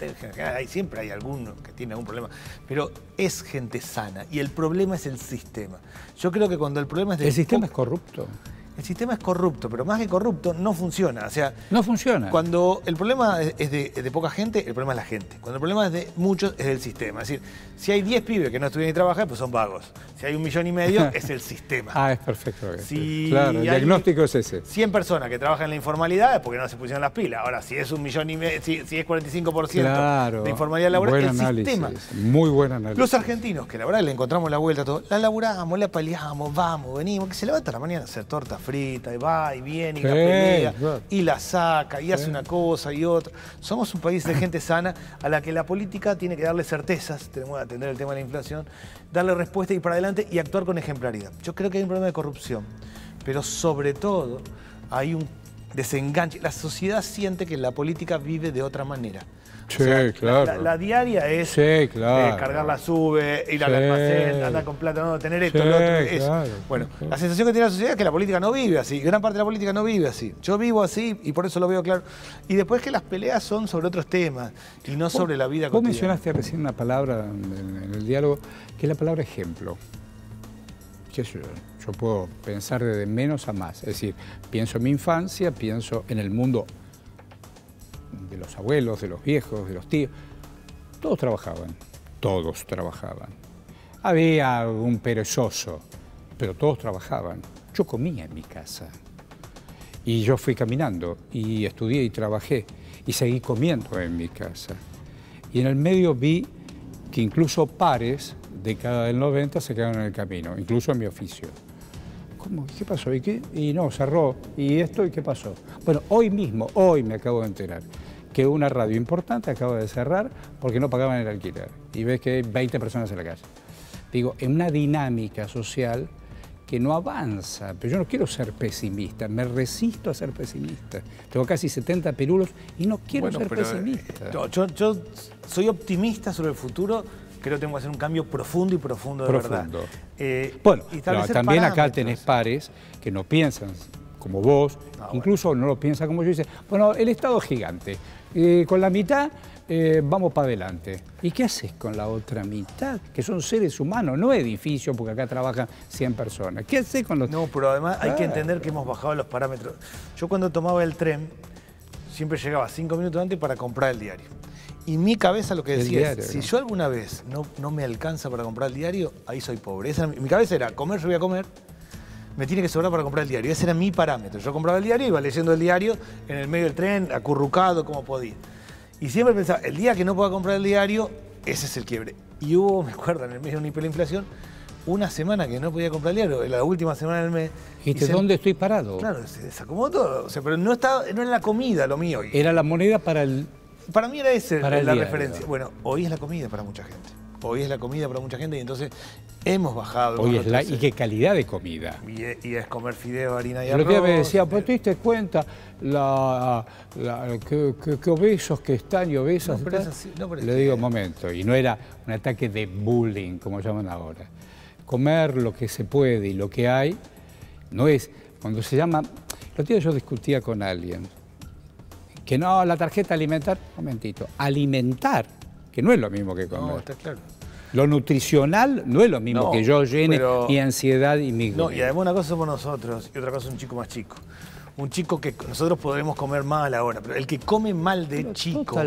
Siempre hay alguno que tiene algún problema, pero es gente sana. Y el problema es el sistema. Yo creo que cuando el problema es... ¿El sistema es corrupto? El sistema es corrupto, pero más que corrupto, no funciona. O sea, no funciona. Cuando el problema es de poca gente, el problema es la gente. Cuando el problema es de muchos, es del sistema. Es decir, si hay 10 pibes que no estudian ni trabajan, pues son vagos. Si hay 1,5 millones, es el sistema. Es perfecto. Claro, el diagnóstico es ese. 100 personas que trabajan en la informalidad es porque no se pusieron las pilas. Ahora, si es 1,5 millones, si es 45% de informalidad laboral, el sistema. Muy buen análisis. Los argentinos, que la verdad le encontramos la vuelta a todo, la laburamos, la paliamos, vamos, venimos, que se levanta a la mañana a hacer torta frita, y va y viene, y la pelea, y la saca, y hace una cosa y otra. Somos un país de gente sana a la que la política tiene que darle certezas, tenemos que atender el tema de la inflación, darle respuesta y para adelante y actuar con ejemplaridad. Yo creo que hay un problema de corrupción, pero sobre todo hay un desenganche. La sociedad siente que la política vive de otra manera. Sí, claro. La diaria es cargar la sube, ir al almacén, andar con plata, no, tener esto, lo otro. Eso. Bueno, la sensación que tiene la sociedad es que la política no vive así. Gran parte de la política no vive así. Yo vivo así y por eso lo veo claro. Y después que las peleas son sobre otros temas y no sobre la vida cotidiana. Vos mencionaste recién una palabra en el diálogo, que es la palabra ejemplo. Yo puedo pensar de menos a más. Es decir, pienso en mi infancia, pienso en el mundo de los abuelos, de los viejos, de los tíos. Todos trabajaban. Había algún perezoso, pero todos trabajaban. Yo comía en mi casa. Y yo fui caminando, y estudié y trabajé, y seguí comiendo en mi casa. Y en el medio vi que incluso pares, década del 90, se quedaron en el camino, incluso en mi oficio. ¿Cómo? ¿Qué pasó? ¿Y qué? Y no, cerró. ¿Y esto? ¿Y qué pasó? Bueno, hoy me acabo de enterar que una radio importante acaba de cerrar porque no pagaban el alquiler. Y ves que hay 20 personas en la calle. Digo, en una dinámica social que no avanza. Pero yo no quiero ser pesimista, me resisto a ser pesimista. Tengo casi 70 pirulos y no quiero ser pesimista. Yo soy optimista sobre el futuro. Creo que tengo que hacer un cambio profundo de verdad. Bueno, pero también acá tenés pares que no piensan como vos, incluso no lo piensan como yo. Dicen, bueno, el Estado es gigante, con la mitad vamos para adelante. ¿Y qué haces con la otra mitad? Que son seres humanos, no edificios, porque acá trabajan 100 personas. ¿Qué haces con los...? No, pero además hay que entender que hemos bajado los parámetros. Yo cuando tomaba el tren, siempre llegaba 5 minutos antes para comprar el diario. Y mi cabeza lo que decía es, si yo alguna vez no me alcanza para comprar el diario, ahí soy pobre. Mi cabeza era, comer, yo voy a comer, me tiene que sobrar para comprar el diario. Ese era mi parámetro. Yo compraba el diario, iba leyendo el diario en el medio del tren, acurrucado, como podía. Y siempre pensaba, el día que no pueda comprar el diario, ese es el quiebre. Y hubo, me acuerdo, en el medio de una hiperinflación, una semana que no podía comprar el diario, en la última semana del mes. ¿Y dónde estoy parado? Claro, se desacomodó todo. O sea, pero no era la comida lo mío. Era la moneda para el... Para mí era esa la referencia. Bueno, hoy es la comida para mucha gente. Hoy es la comida para mucha gente y entonces hemos bajado. Hoy es y qué calidad de comida. Y es comer fideo, harina y arroz. Lo que me decía, pues te diste cuenta que obesos que están y obesas. No, pero así, le digo, momento, y no era un ataque de bullying, como llaman ahora. Comer lo que se puede y lo que hay, no es, cuando se llama, los días yo discutía con alguien, que no, la tarjeta alimentar, momentito, alimentar, que no es lo mismo que comer. No, está claro. Lo nutricional no es lo mismo que yo llene mi ansiedad y mi... No, y además una cosa somos nosotros y otra cosa un chico más chico. Un chico que nosotros podremos comer mal ahora, pero el que come mal de chico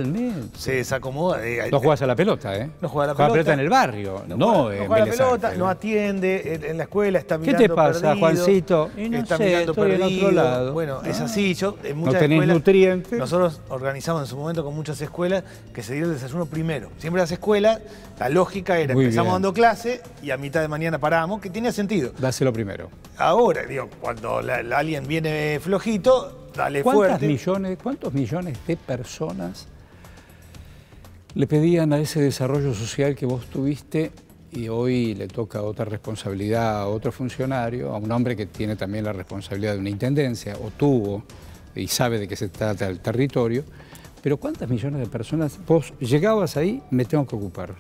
se desacomoda. No juegas a la pelota, ¿eh? No juega a la pelota. Juega pelota en el barrio, no juega a la pelota, no atiende, en la escuela está mirando perdido. ¿Qué te pasa, perdido, Juancito? Y no está sé, mirando estoy perdido. en otro lado. Bueno, es así. Yo en muchas no tenés escuelas, nutrientes. Nosotros organizamos en su momento con muchas escuelas que se dio el desayuno primero. Siempre las escuelas, la lógica era empezamos dando clase y a mitad de mañana paramos, que tenía sentido. Dáselo primero. Ahora, digo, cuando alguien viene flojito, dale fuerte. ¿Cuántos millones de personas le pedían a ese desarrollo social que vos tuviste y hoy le toca otra responsabilidad a otro funcionario, a un hombre que tiene también la responsabilidad de una intendencia, o tuvo, y sabe de qué se trata el territorio, pero cuántas millones de personas vos llegabas ahí, me tengo que ocupar?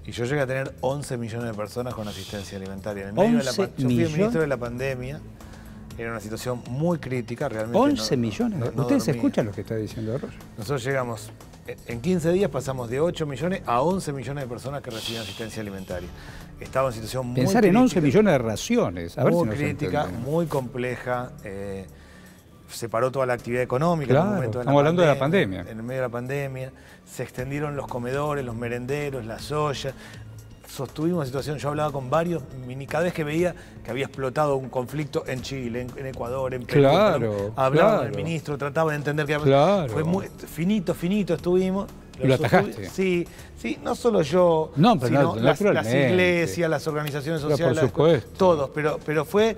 Y yo llegué a tener 11 millones de personas con asistencia alimentaria. En el medio de la yo fui el ministro de la pandemia. Era una situación muy crítica, realmente. 11 millones. ¿Ustedes escuchan lo que está diciendo Arroyo? Nosotros llegamos, en 15 días pasamos de 8 millones a 11 millones de personas que recibían asistencia alimentaria. Estaba en situación muy crítica. Pensar en 11 millones de raciones. A ver muy si crítica, muy compleja. Se paró toda la actividad económica. Claro, en el momento estamos hablando de la pandemia. En el medio de la pandemia. Se extendieron los comedores, los merenderos, las ollas. Sostuvimos una situación, yo hablaba con varios, cada vez que veía que había explotado un conflicto en Chile, en Ecuador, en Perú, hablaba con el ministro, trataba de entender que fue muy finito estuvimos. ¿Y lo atajaste? Sí, no solo yo, sino las iglesias, las organizaciones sociales, todos, pero fue...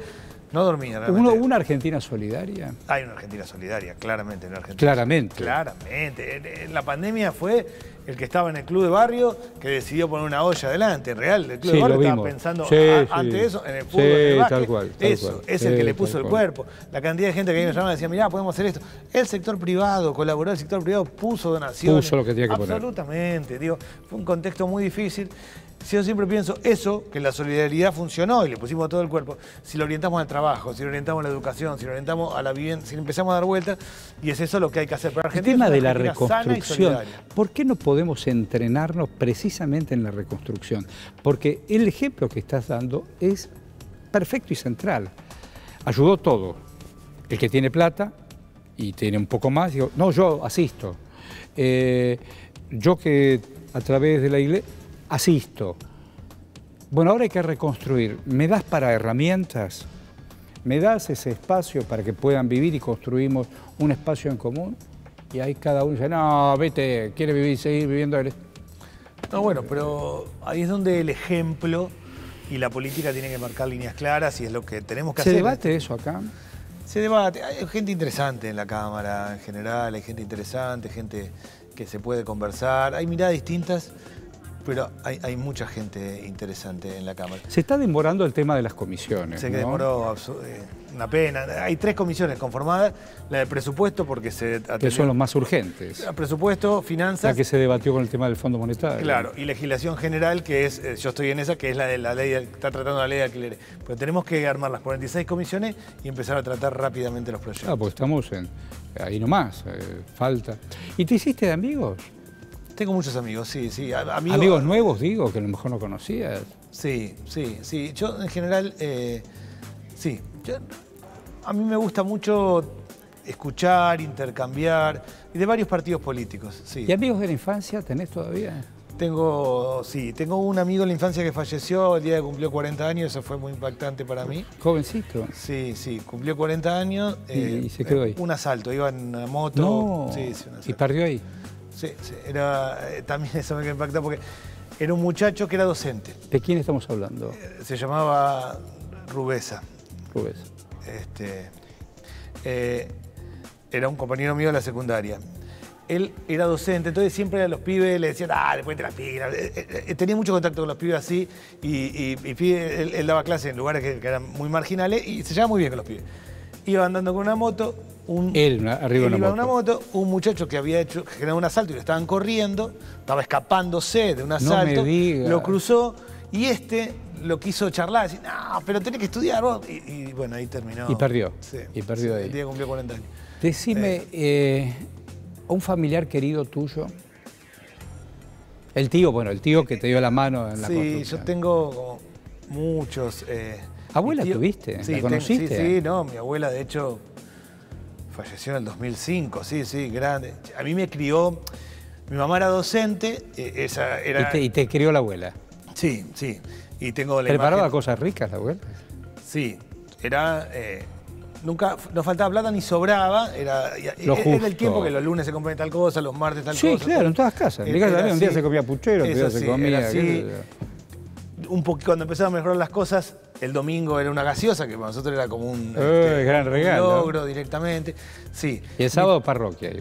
No dormía realmente. ¿Hubo una Argentina solidaria? Hay una Argentina solidaria, claramente. Claramente. En la pandemia fue el que estaba en el club de barrio que decidió poner una olla adelante. Real, el club de barrio estaba pensando ante eso, en el fútbol, en el básquet. Tal cual. Es el que le puso el cuerpo. La cantidad de gente que me llamaba decía, mirá, podemos hacer esto. El sector privado, colaboró, el sector privado puso donaciones. Puso lo que tenía que poner. Absolutamente. Digo, fue un contexto muy difícil. Yo siempre pienso eso, que la solidaridad funcionó y le pusimos todo el cuerpo. Si lo orientamos al trabajo, si lo orientamos a la educación, si lo orientamos a la vivienda, si empezamos a dar vueltas, y es eso lo que hay que hacer. Pero Argentina el tema es una de la reconstrucción, ¿por qué no podemos entrenarnos precisamente en la reconstrucción? Porque el ejemplo que estás dando es perfecto y central. Ayudó todo. El que tiene plata y tiene un poco más, digo, no, yo asisto. Yo que a través de la iglesia asisto. Bueno, ahora hay que reconstruir. ¿Me das para herramientas? ¿Me das ese espacio para que puedan vivir y construimos un espacio en común? Y ahí cada uno dice, no, vete, quiere vivir, seguir viviendo. No, bueno, pero ahí es donde el ejemplo y la política tienen que marcar líneas claras y es lo que tenemos que hacer. ¿Se debate eso acá? Se debate. Hay gente interesante en la Cámara en general, hay gente interesante, gente que se puede conversar. Hay miradas distintas. Pero hay mucha gente interesante en la Cámara. Se está demorando el tema de las comisiones. Se demoró, una pena. Hay 3 comisiones conformadas. La de presupuesto, porque se atendió. Que son los más urgentes. Presupuesto, finanzas. La que se debatió con el tema del Fondo Monetario. Claro, y legislación general, que es, yo estoy en esa, que es la de la ley, está tratando la ley de alquileres. Pero tenemos que armar las 46 comisiones y empezar a tratar rápidamente los proyectos. Ah, porque estamos ahí nomás, falta. ¿Y te hiciste de amigos? Tengo muchos amigos, sí. Amigos nuevos, digo, que a lo mejor no conocías. Sí. Yo, en general, sí. A mí me gusta mucho escuchar, intercambiar, y de varios partidos políticos, sí. ¿Y amigos de la infancia tenés todavía? Tengo un amigo de la infancia que falleció el día que cumplió 40 años, eso fue muy impactante para mí. ¿Jovencito? Sí, cumplió 40 años. ¿Y se quedó ahí? Un asalto, iba en una moto. No, sí, un asalto. ¿Y perdió ahí? Sí, también eso me impactó porque era un muchacho que era docente. ¿De quién estamos hablando? Se llamaba Rubesa. Rubesa. Era un compañero mío de la secundaria. Él era docente, entonces siempre a los pibes le decían, dale, ponete las pilas. Tenía mucho contacto con los pibes así y él daba clases en lugares que eran muy marginales y se llevaba muy bien con los pibes. Iba andando con una moto. Él arriba de una moto, un muchacho que había generado un asalto y lo estaban corriendo, estaba escapándose de un asalto, no me digas. Lo cruzó y lo quiso charlar, decir, no, pero tenés que estudiar vos. Y bueno, ahí terminó. Y perdió. Sí, y perdió ahí. El día que cumplió 40 años. Decime, un familiar querido tuyo, el tío que te dio la mano en la construcción. Sí, yo tengo como muchos. ¿Abuela tuviste? Sí, ¿La conociste? Sí, no, mi abuela de hecho falleció en el 2005, sí, grande. A mí me crió, mi mamá era docente, esa era... ¿Y te crió la abuela? Sí. Y tengo la ¿Preparaba imagen. cosas ricas la abuela? Sí, era... nunca nos faltaba plata ni sobraba, era el tiempo que los lunes se comía tal cosa, los martes tal cosa. Sí, claro, en todas casas. En mi casa un día se comía puchero, otro día se comía... Un poco, cuando empezaron a mejorar las cosas, el domingo era una gaseosa, que para nosotros era como un gran regalo. logro directamente. Sí. Y el sábado parroquia.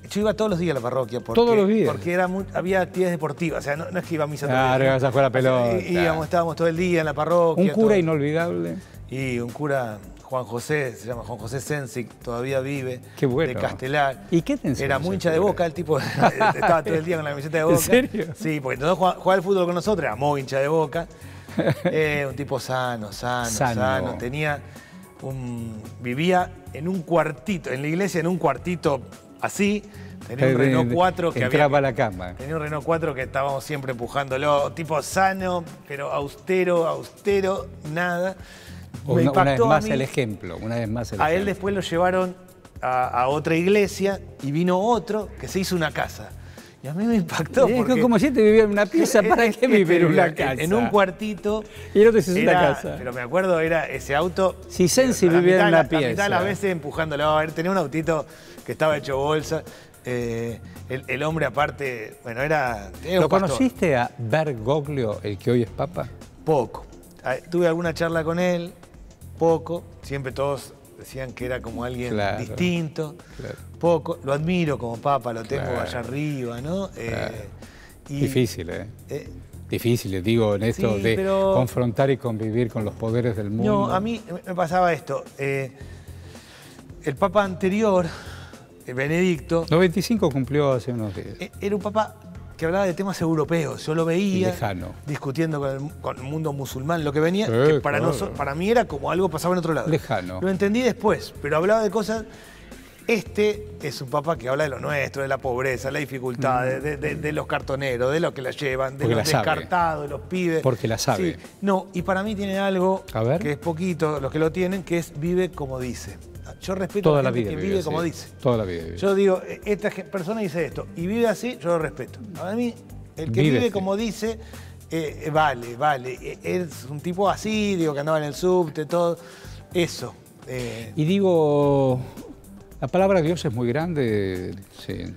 Yo iba todos los días a la parroquia. ¿Todos los días? Porque había actividades deportivas, o sea, no es que iba a misa todos los días. Claro, ibas a jugar a pelota. Estábamos todo el día en la parroquia. ¿Un cura inolvidable? Y un cura, Juan José, se llama Juan José Sensic, todavía vive, Qué bueno. de Castelar. ¿Y qué te enseñó Era muy ese hincha de cura? Boca, el tipo estaba todo el día con la camiseta de Boca. ¿En serio? Sí, porque entonces jugaba al fútbol con nosotros, era muy hincha de Boca. Un tipo sano. Tenía vivía en un cuartito, en la iglesia, en un cuartito así. Tenía un Renault 4 que entraba a la cama. Tenía un Renault 4 que estábamos siempre empujándolo. Tipo sano, pero austero, nada. Me Una vez impactó más a mí. el ejemplo, una vez más el A él ejemplo. después lo llevaron a otra iglesia y vino otro que se hizo una casa. Y a mí me impactó porque... Como si te vivía en una pieza, ¿para qué vivir en una casa? En un cuartito. Y el otro se hizo una casa. Pero me acuerdo, era ese auto... Si Sensi vivía en una pieza. La mitad de las veces empujándolo. Tenía un autito que estaba hecho bolsa. El hombre aparte, bueno, era... ¿Lo conociste a Bergoglio, el que hoy es papa? Poco. Tuve alguna charla con él, poco. Siempre todos decían que era como alguien distinto. Claro. Poco. Lo admiro como papa, lo tengo Claro. allá arriba, ¿no? Claro. Y, Difícil, ¿eh? Difícil, digo, en esto sí, de pero... confrontar y convivir con los poderes del mundo. No, a mí me pasaba esto. El papa anterior, Benedicto... 95 cumplió hace unos días. Era un papa que hablaba de temas europeos. Yo lo veía lejano, discutiendo con el mundo musulmán, lo que venía, que para mí era como algo pasaba en otro lado. Lejano. Lo entendí después, pero hablaba de cosas... Este es un papa que habla de lo nuestro, de la pobreza, la dificultad, de los cartoneros, de los que la llevan, de Porque los descartados, de los pibes. Porque la sabe. Sí. No, y para mí tiene algo que es poquito, los que lo tienen, que es vive como dice. Yo respeto toda a la la gente vida que vive como dice. Toda la vida vive. Yo digo, esta persona dice esto y vive así, yo lo respeto. Para mí, el que vive como dice, vale. Es un tipo así, digo, que andaba en el subte, todo. Eso. Y digo, la palabra Dios es muy grande, sí.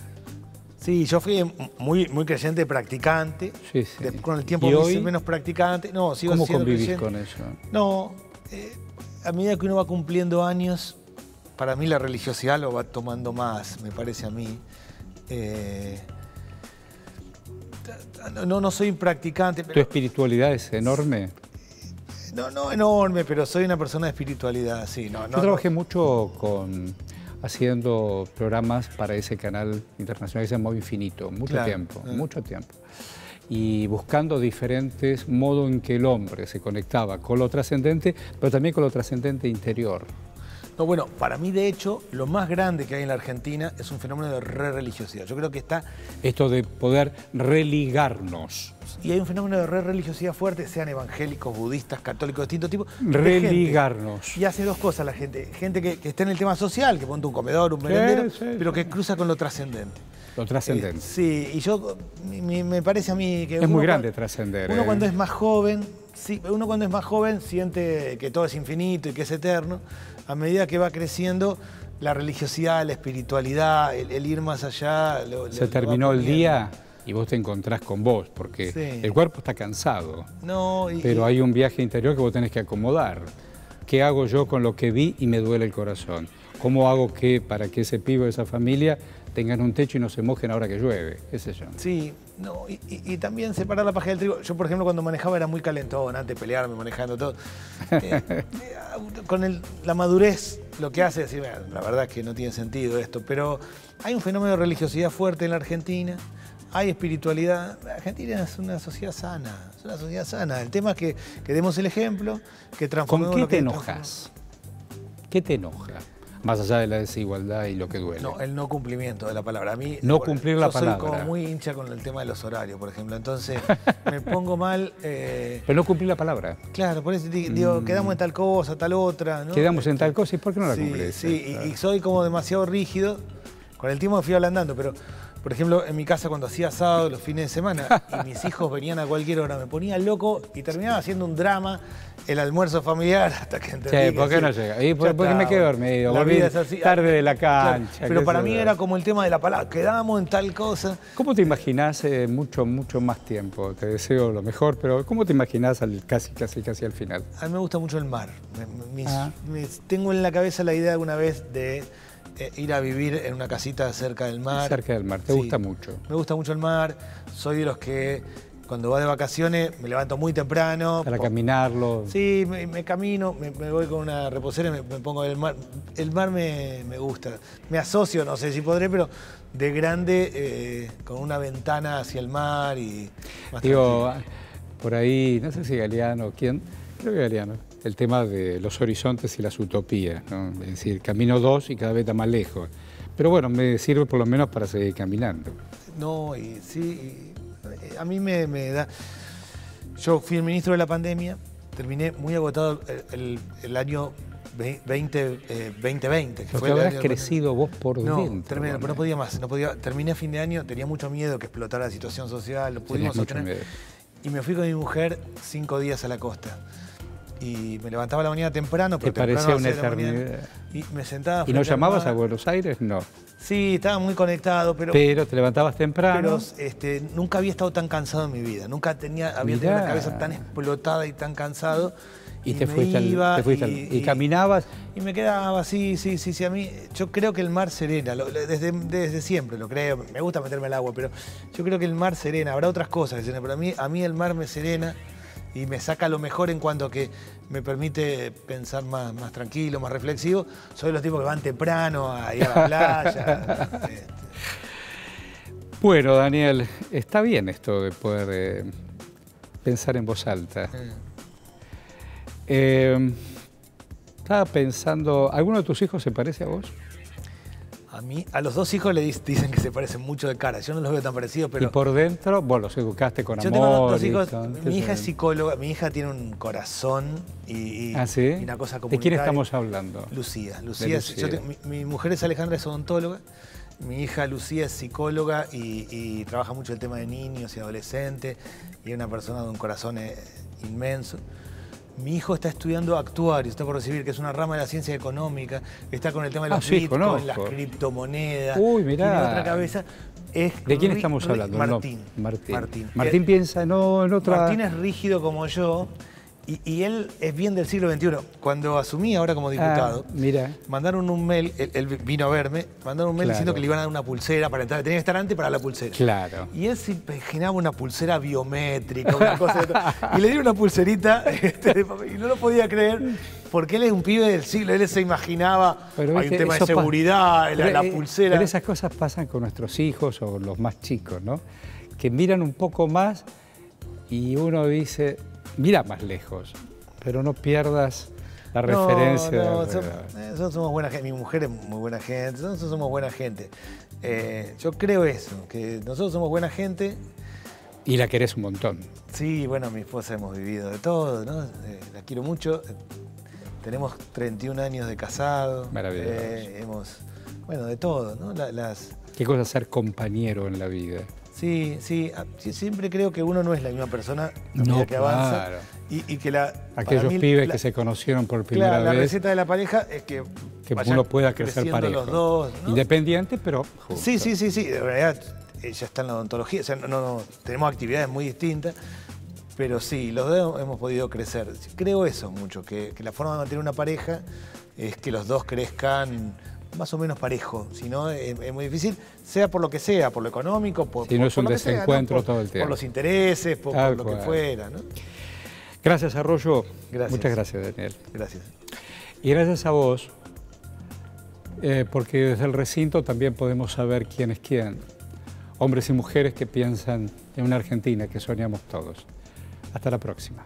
Sí, yo fui muy creyente, practicante. Sí, sí. Con el tiempo me hice menos practicante. No, sigo ¿Cómo siendo convivís creyente. con eso? No, a medida que uno va cumpliendo años, para mí la religiosidad lo va tomando más, me parece a mí. No soy practicante. Pero, ¿tu espiritualidad es enorme? No enorme, pero soy una persona de espiritualidad, sí. Yo trabajé mucho haciendo programas para ese canal internacional que se llamó Infinito, mucho tiempo. Y buscando diferentes modos en que el hombre se conectaba con lo trascendente, pero también con lo trascendente interior. No, bueno, para mí, de hecho, lo más grande que hay en la Argentina es un fenómeno de religiosidad. Yo creo que está... Esto de poder religarnos. Y hay un fenómeno de religiosidad fuerte, sean evangélicos, budistas, católicos, de distinto tipo. Religarnos. Y hace dos cosas la gente. Gente que está en el tema social, que monta un comedor, un merendero, pero que cruza con lo trascendente. Lo trascendente. Sí, y yo, me parece a mí que... Es muy grande trascender. Uno cuando es más joven, sí, uno cuando es más joven siente que todo es infinito y que es eterno. A medida que va creciendo, la religiosidad, la espiritualidad, el ir más allá... Se terminó el día y vos te encontrás con vos, porque el cuerpo está cansado. Pero hay un viaje interior que vos tenés que acomodar. ¿Qué hago yo con lo que vi y me duele el corazón? ¿Cómo hago para que ese pibe de esa familia tengan un techo y no se mojen ahora que llueve? ¿Qué sé yo? Sí, y también separar la paja del trigo. Yo, por ejemplo, cuando manejaba era muy calentón, antes de pelearme, manejando todo. Con la madurez, lo que hace es decir, la verdad es que no tiene sentido esto, pero hay un fenómeno de religiosidad fuerte en la Argentina, hay espiritualidad. La Argentina es una sociedad sana, es una sociedad sana. El tema es que demos el ejemplo, que transformemos... ¿Con qué te enojas? ¿Qué te enoja? Más allá de la desigualdad y lo que duele. No, el no cumplimiento de la palabra. A mí, no cumplir la palabra. Yo soy como muy hincha con el tema de los horarios, por ejemplo. Entonces, me pongo mal... Pero no cumplir la palabra. Claro, por eso digo, quedamos en tal cosa, tal otra, ¿no? Quedamos en tal cosa, ¿y por qué no la cumplís? Sí, claro. Y soy como demasiado rígido. Con el tiempo me fui ablandando, pero... Por ejemplo, en mi casa cuando hacía asado los fines de semana y mis hijos venían a cualquier hora, me ponía loco y terminaba haciendo un drama el almuerzo familiar hasta que entendí ¿por qué no llega? ¿Y por qué me quedo dormido? Volví tarde de la cancha. Claro, pero para mí era como el tema de la palabra, quedamos en tal cosa. ¿Cómo te imaginás mucho más tiempo? Te deseo lo mejor, pero ¿cómo te imaginás casi al final? A mí me gusta mucho el mar. Tengo en la cabeza la idea alguna vez de... ir a vivir en una casita cerca del mar. Cerca del mar, ¿te gusta mucho? Me gusta mucho el mar, soy de los que cuando va de vacaciones me levanto muy temprano. Para caminarlo. Sí, me camino, me voy con una reposera y me pongo en el mar. El mar me gusta. Me asocio, no sé si podré, pero de grande con una ventana hacia el mar y más Digo, tranquilo. por ahí, no sé si Galeano, ¿quién? Creo que Galeano. El tema de los horizontes y las utopías, ¿no? Es decir, camino 2 y cada vez está más lejos. Pero bueno, me sirve por lo menos para seguir caminando. No, y sí, a mí me da... Yo fui el ministro de la pandemia, terminé muy agotado el año 2020. Que Porque habrás crecido vos por dentro. Terminé, pero no podía más. Terminé a fin de año, tenía mucho miedo que explotara la situación social, lo pudimos sostener. Y me fui con mi mujer 5 días a la costa. Y me levantaba a la mañana temprano, pero ¿te parecía una eternidad? Y me sentaba... ¿Y no llamabas a Buenos Aires? No. Sí, estaba muy conectado, pero... Pero te levantabas temprano. Pero nunca había estado tan cansado en mi vida. Nunca había tenido la cabeza tan explotada y tan cansado. Y te fuiste y caminabas. Y me quedaba, sí. A mí, yo creo que el mar serena, desde siempre lo creo. Me gusta meterme al agua, pero yo creo que el mar serena. Habrá otras cosas, pero a mí el mar me serena y me saca lo mejor en cuanto a que me permite pensar más tranquilo, más reflexivo. Soy los tipos que van temprano a ir a la playa. Bueno, Daniel, está bien esto de poder pensar en voz alta. Estaba pensando, ¿alguno de tus hijos se parece a vos? A los 2 hijos le dicen que se parecen mucho de cara. Yo no los veo tan parecidos, pero... Y por dentro, vos los educaste con amor. Yo tengo 2 hijos. Mi hija es psicóloga. Mi hija tiene un corazón y ¿Ah, sí? una cosa comunitaria. ¿De quién estamos hablando? Lucía. Mi mujer es Alejandra, es odontóloga. Mi hija Lucía es psicóloga y trabaja mucho el tema de niños y adolescentes. Y es una persona de un corazón inmenso. Mi hijo está estudiando actuario, está por recibir, que es una rama de la ciencia económica, está con el tema de los bitcoins, las criptomonedas. Uy, mirá. Tiene otra cabeza. ¿De quién estamos hablando? Martín. Martín piensa en otra... Martín es rígido como yo y él es bien del siglo XXI. Cuando asumí ahora como diputado, mandaron un mail, él vino a verme, mandaron un mail diciendo que le iban a dar una pulsera para entrar, tenía que estar antes para la pulsera. Claro. Y él se imaginaba una pulsera biométrica, una cosa de todo. Y le dieron una pulserita de papel y no lo podía creer porque él es un pibe del siglo, él se imaginaba, hay un tema de seguridad, la pulsera. Pero esas cosas pasan con nuestros hijos o los más chicos, ¿no? Que miran un poco más y uno dice... Mira más lejos, pero no pierdas la referencia. Nosotros somos buena gente, mi mujer es muy buena gente, nosotros somos buena gente. Yo creo eso, que nosotros somos buena gente. Y la querés un montón. Sí, bueno, mi esposa hemos vivido de todo, ¿no? La quiero mucho. Tenemos 31 años de casado. Maravilloso. Bueno, de todo, ¿no? Qué cosa ser compañero en la vida. Sí, siempre creo que uno no es la misma persona a medida que avanza. Claro. Y que aquellos pibes que se conocieron por primera vez. La receta de la pareja es que uno pueda crecer parejo. Los dos, ¿no? Independiente, pero juntos. Sí. De verdad, ella está en la odontología. O sea, tenemos actividades muy distintas, pero sí, los dos hemos podido crecer. Creo eso mucho, que la forma de mantener una pareja es que los dos crezcan más o menos parejo, si no es muy difícil, sea por lo que sea, por lo económico, si no es un desencuentro todo el tiempo. Por los intereses, por lo que fuera, ¿no? Gracias, Arroyo. Gracias. Muchas gracias, Daniel. Gracias. Y gracias a vos, porque desde el recinto también podemos saber quién es quién. Hombres y mujeres que piensan en una Argentina que soñamos todos. Hasta la próxima.